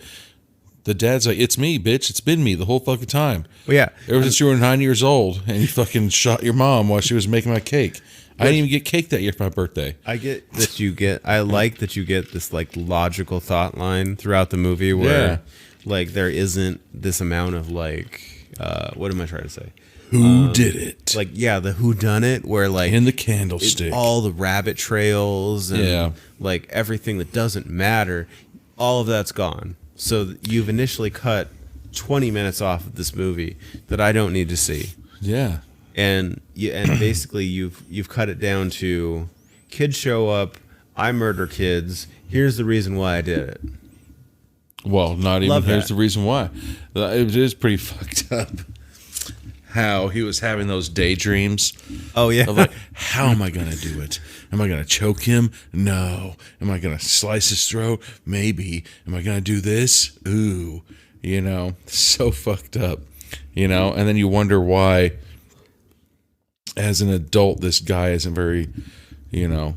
The dad's like, it's me, bitch. It's been me the whole fucking time. Well, yeah. Ever since you were 9 years old and you fucking shot your mom while she was making my cake. I didn't even get cake that year for my birthday. I like that you get this like logical thought line throughout the movie where like there isn't this amount of like, what am I trying to say? Who did it? Like, the who done it where like in the candlestick, all the rabbit trails and like everything that doesn't matter, all of that's gone. So you've initially cut 20 minutes off of this movie that I don't need to see. Yeah. And basically you've cut it down to kids show up, I murder kids, here's the reason why I did it. Well, not even here's the reason why. It is pretty fucked up how he was having those daydreams. Oh, yeah. Of like, how am I going to do it? Am I going to choke him? No. Am I going to slice his throat? Maybe. Am I going to do this? Ooh. You know, so fucked up. You know, and then you wonder why, as an adult, this guy isn't very, you know,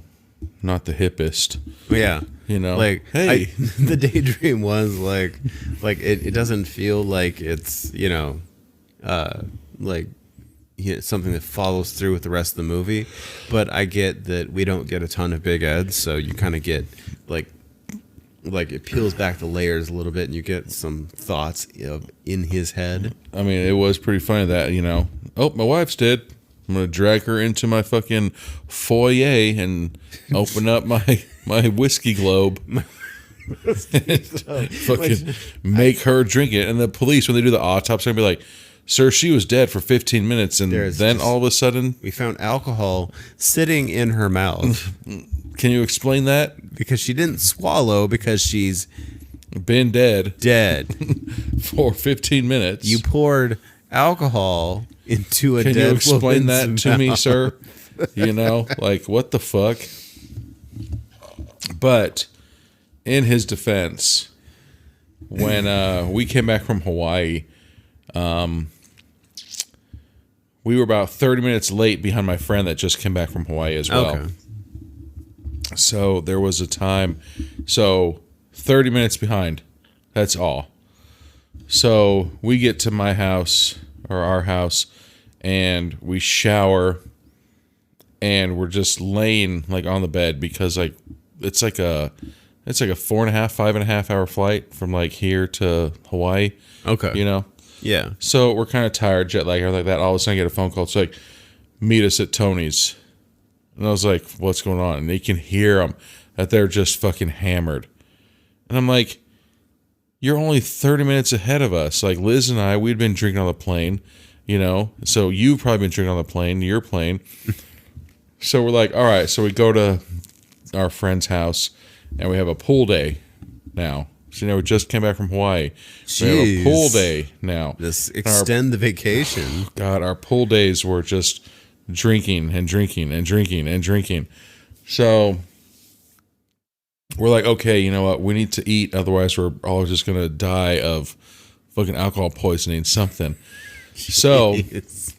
not the hippest. Yeah. You know, like, hey, the daydream was like it doesn't feel like it's, you know, like something that follows through with the rest of the movie. But I get that we don't get a ton of Big Eds, so you kind of get like it peels back the layers a little bit and you get some thoughts in his head. I mean, it was pretty funny that, you know, oh, my wife's dead. I'm going to drag her into my fucking foyer and open up my whiskey globe. Fucking make her drink it. And the police, when they do the autopsy, are going to be like, sir, she was dead for 15 minutes. And then all of a sudden, we found alcohol sitting in her mouth. Can you explain that? Because she didn't swallow because she's been dead for 15 minutes. You poured alcohol into a dead woman's mouth. Can you explain that to me, sir? You know, like, what the fuck? But in his defense, when we came back from Hawaii, we were about 30 minutes late behind my friend that just came back from Hawaii as well. Okay. So there was a time, 30 minutes behind. That's all. So we get to my house or our house and we shower and we're just laying like on the bed because like it's like a 4.5, 5.5 hour flight from like here to Hawaii. Okay. You know? Yeah. So we're kind of tired, jet lag, or like that. All of a sudden I get a phone call. It's like, meet us at Tony's. And I was like, what's going on? And they can hear them that they're just fucking hammered. And I'm like, you're only 30 minutes ahead of us. Like Liz and I, we'd been drinking on the plane. you know. So you've probably been drinking on the plane, your plane. So we're like, all right. So we go to our friend's house, and we have a pool day now. So, you know, we just came back from Hawaii. Jeez. We have a pool day now. Let's extend the vacation. God, our pool days were just drinking and drinking and drinking and drinking. So we're like, okay, you know what? We need to eat. Otherwise, we're all just going to die of fucking alcohol poisoning, something. So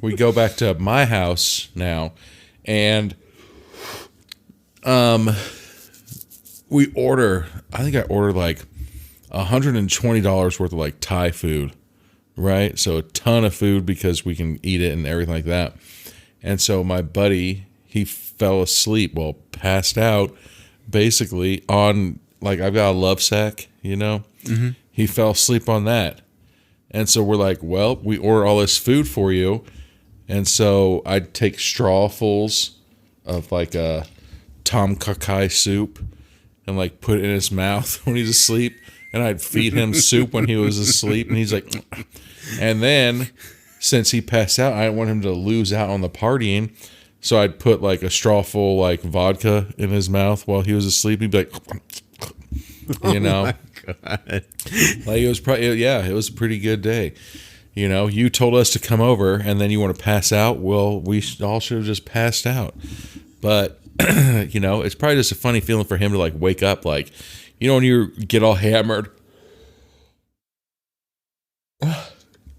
we go back to my house now, and we order, I think I ordered like $120 worth of like Thai food, right? So a ton of food because we can eat it and everything like that. And so my buddy, he fell asleep, well, passed out basically on, like, I've got a love sack, you know? Mm-hmm. He fell asleep on that. And so we're like, well, we order all this food for you. And so I'd take strawfuls of like a tom kha kai soup and like put it in his mouth when he's asleep. And I'd feed him soup when he was asleep. And he's like, and then since he passed out, I didn't want him to lose out on the partying. So I'd put like a straw full like vodka in his mouth while he was asleep. He'd be like, you know, my God. Like it was probably, yeah, it was a pretty good day. You know, you told us to come over and then you want to pass out. Well, we all should have just passed out. But, you know, it's probably just a funny feeling for him to like wake up. Like, you know, when you get all hammered,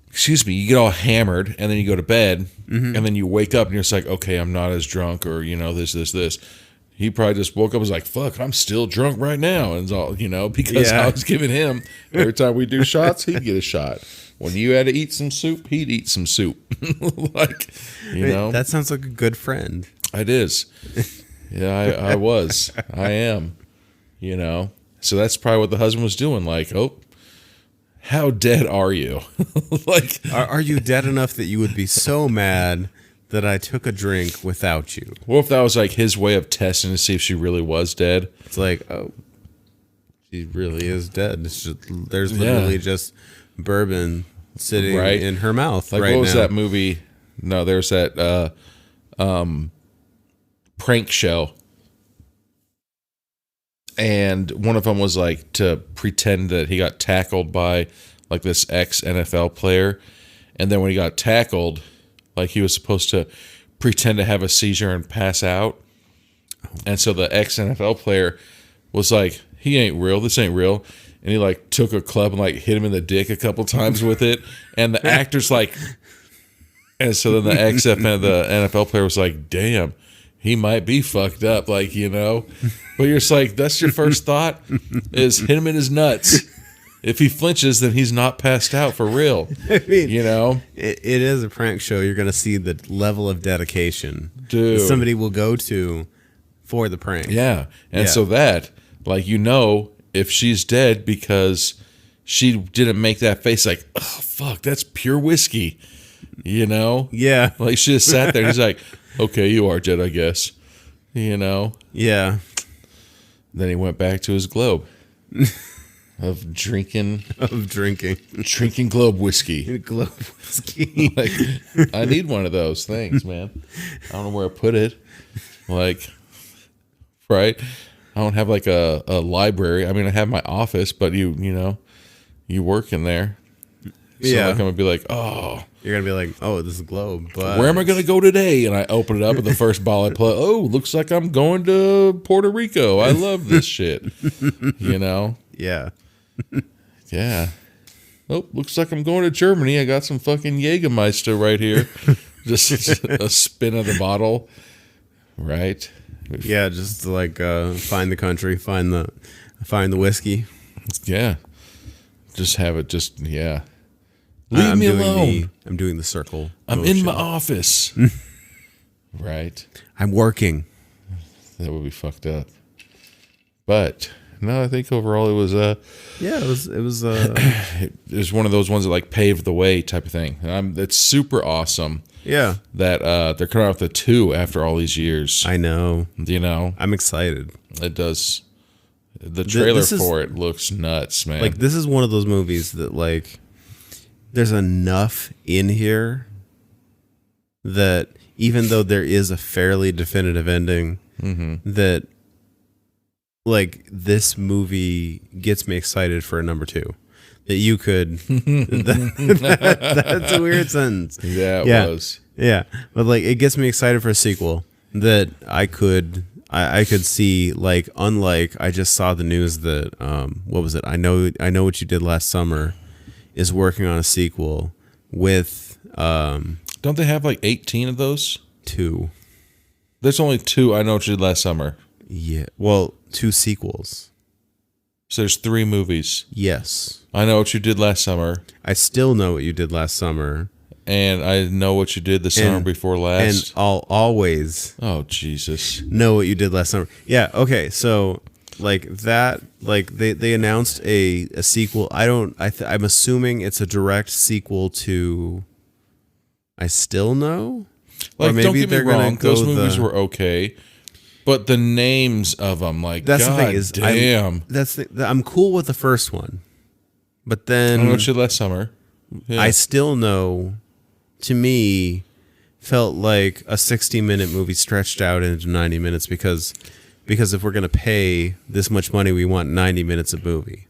excuse me, you get all hammered and then you go to bed and then you wake up and you're just like, okay, I'm not as drunk, or, you know, this. He probably just woke up and was like, fuck, I'm still drunk right now. And it's all, you know, because I was giving him, every time we do shots, he'd get a shot. When you had to eat some soup, he'd eat some soup. Like, you know. That sounds like a good friend. It is. Yeah, I was. I am. You know. So that's probably what the husband was doing. Like, oh, how dead are you? Like, are you dead enough that you would be so mad that I took a drink without you? What if that was like his way of testing to see if she really was dead? It's like, oh, she really is dead. It's just, there's literally just bourbon sitting in her mouth. Like, right what was now. that movie? No, there's that prank show. And one of them was like to pretend that he got tackled by like this ex-NFL player. And then when he got tackled, like he was supposed to pretend to have a seizure and pass out. And so the ex-NFL player was like, he ain't real. This ain't real. And he like took a club and like hit him in the dick a couple times with it. And the actor's like, and so then the NFL player was like, damn, he might be fucked up. Like, you know, but you're just like, that's your first thought is hit him in his nuts. If he flinches, then he's not passed out for real. I mean, you know, it is a prank show. You're going to see the level of dedication Dude. that somebody will go to for the prank. Yeah. And so that, like, you know, if she's dead because she didn't make that face like, oh, fuck, that's pure whiskey, you know? Yeah. Like, she just sat there and he's like, okay, you are dead, I guess, you know? Yeah. Then he went back to his globe. Of drinking Globe whiskey. Globe whiskey. Like, I need one of those things, man. I don't know where I put it. Like, right? I don't have like a library. I mean, I have my office, but you know, you work in there. So like I'm gonna be like, oh, you're gonna be like, oh, this is Globe. But where am I gonna go today? And I open it up, and the first ball I play, oh, looks like I'm going to Puerto Rico. I love this shit. You know? Yeah. Yeah. Oh, looks like I'm going to Germany. I got some fucking Jägermeister right here. Just a spin of the bottle. Right? Yeah, just to like find the country, find the whiskey. Yeah. Just have it Leave me alone. I'm doing the circle. I'm motion. in my office. Right? I'm working. That would be fucked up. But no, I think overall it was it Yeah. That they're coming out with a 2 after all these years. I know. You know? I'm excited. It does. The trailer for it looks nuts, man. Like, this is one of those movies that, like, there's enough in here that even though there is a fairly definitive ending, that like this movie gets me excited for a number 2. That you could. That's a weird sentence. Yeah, it was. Yeah, but like it gets me excited for a sequel that I could see, like, unlike I just saw the news that what was it? I know what you did last summer is working on a sequel with don't they have like 18 of those? 2. There's only 2. I know what you did last summer. Yeah. Well, 2 sequels. So there's 3 movies. Yes. I know what you did last summer. I still know what you did last summer. And I know what you did the summer before last. And I'll always Jesus. know what you did last summer. Yeah, okay. So like that, like they announced a sequel. I'm assuming it's a direct sequel to I Still Know? Like, don't get me wrong, those movies were okay. But the names of them, like, that's God the thing is, damn. I'm cool with the first one. But then I know what you did last summer. Yeah. I Still Know, to me, felt like a 60-minute movie stretched out into 90 minutes because if we're going to pay this much money, we want 90 minutes of movie.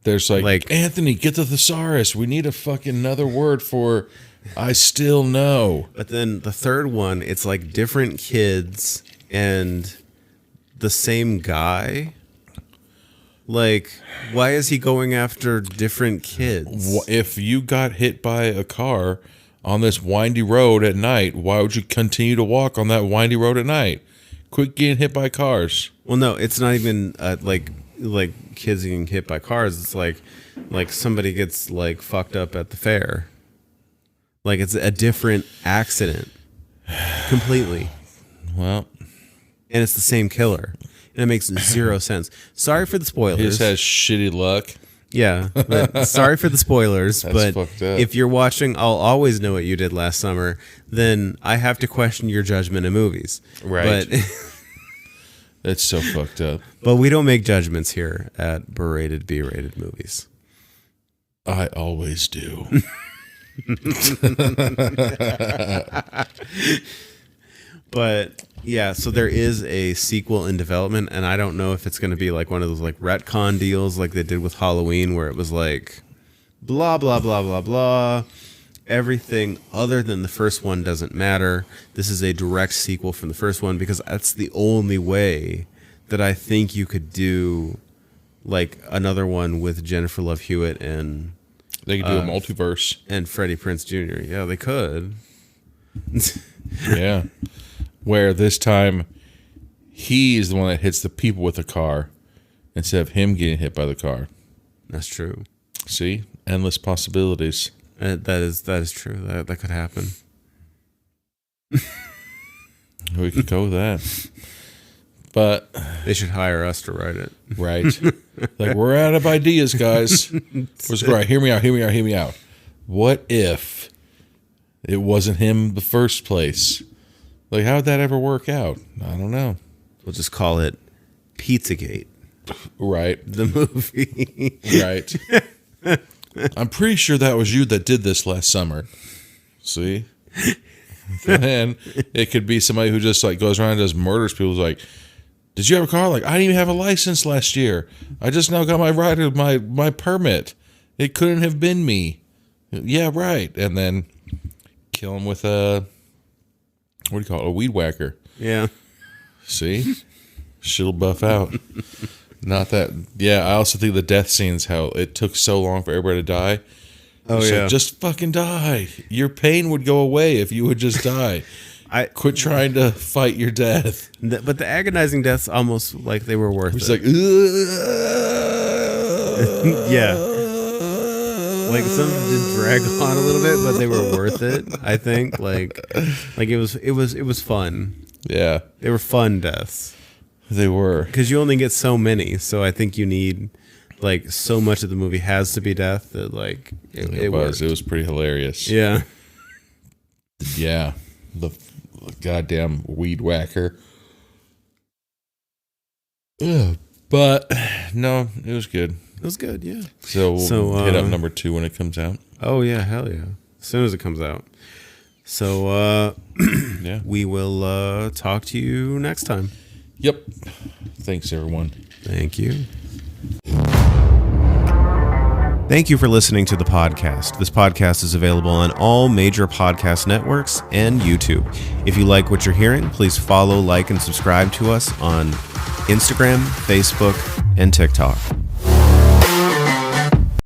There's like Anthony, get the thesaurus. We need a fucking another word for I Still Know. But then the third one, it's like different kids and the same guy. Like, why is he going after different kids? If you got hit by a car on this windy road at night, why would you continue to walk on that windy road at night? Quit getting hit by cars. Well, no, it's not even like kids getting hit by cars. It's like somebody gets like fucked up at the fair. Like it's a different accident completely. Well, and it's the same killer. And it makes 0 sense. Sorry for the spoilers. He just has shitty luck. Yeah, but sorry for the spoilers. That's but fucked up. If you're watching I'll Always Know What You Did Last Summer, then I have to question your judgment of movies. Right. But that's so fucked up. But we don't make judgments here at berated, B-rated movies. I always do. But yeah, so there is a sequel in development, and I don't know if it's going to be like one of those like retcon deals like they did with Halloween, where it was like blah blah blah blah blah. Everything other than the first one doesn't matter. This is a direct sequel from the first one because that's the only way that I think you could do like another one with Jennifer Love Hewitt and they could do a multiverse and Freddie Prinze Jr. Yeah, they could. Yeah. Where this time he's the one that hits the people with the car instead of him getting hit by the car. That's true. See? Endless possibilities. That is true. That could happen. We could go with that. But they should hire us to write it. Right. Like, we're out of ideas, guys. Right, hear me out. What if it wasn't him in the first place? Like, how would that ever work out? I don't know. We'll just call it Pizzagate. Right. The movie. Right. I'm pretty sure that was you that did this last summer. See? And it could be somebody who just like goes around and does murders people. Like, did you have a car? Like, I didn't even have a license last year. I just now got my permit. It couldn't have been me. Yeah, right. And then kill him with a, what do you call it? A weed whacker. Yeah. See? She'll buff out. Not that. Yeah, I also think the death scenes, how it took so long for everybody to die. Oh, yeah. Like, just fucking die. Your pain would go away if you would just die. Quit trying to fight your death. But the agonizing deaths almost like they were worth it. It's like, yeah. Like some of them did drag on a little bit, but they were worth it. I think like it was fun. Yeah, they were fun deaths. They were, because you only get so many. So I think you need like so much of the movie has to be death that like it was pretty hilarious. Yeah, yeah, the goddamn weed whacker. Yeah, but no, it was good. It was good, yeah. So we'll hit up number 2 when it comes out. Oh yeah, hell yeah! As soon as it comes out. So Yeah. we will talk to you next time. Yep. Thanks, everyone. Thank you. Thank you for listening to the podcast. This podcast is available on all major podcast networks and YouTube. If you like what you're hearing, please follow, like, and subscribe to us on Instagram, Facebook, and TikTok.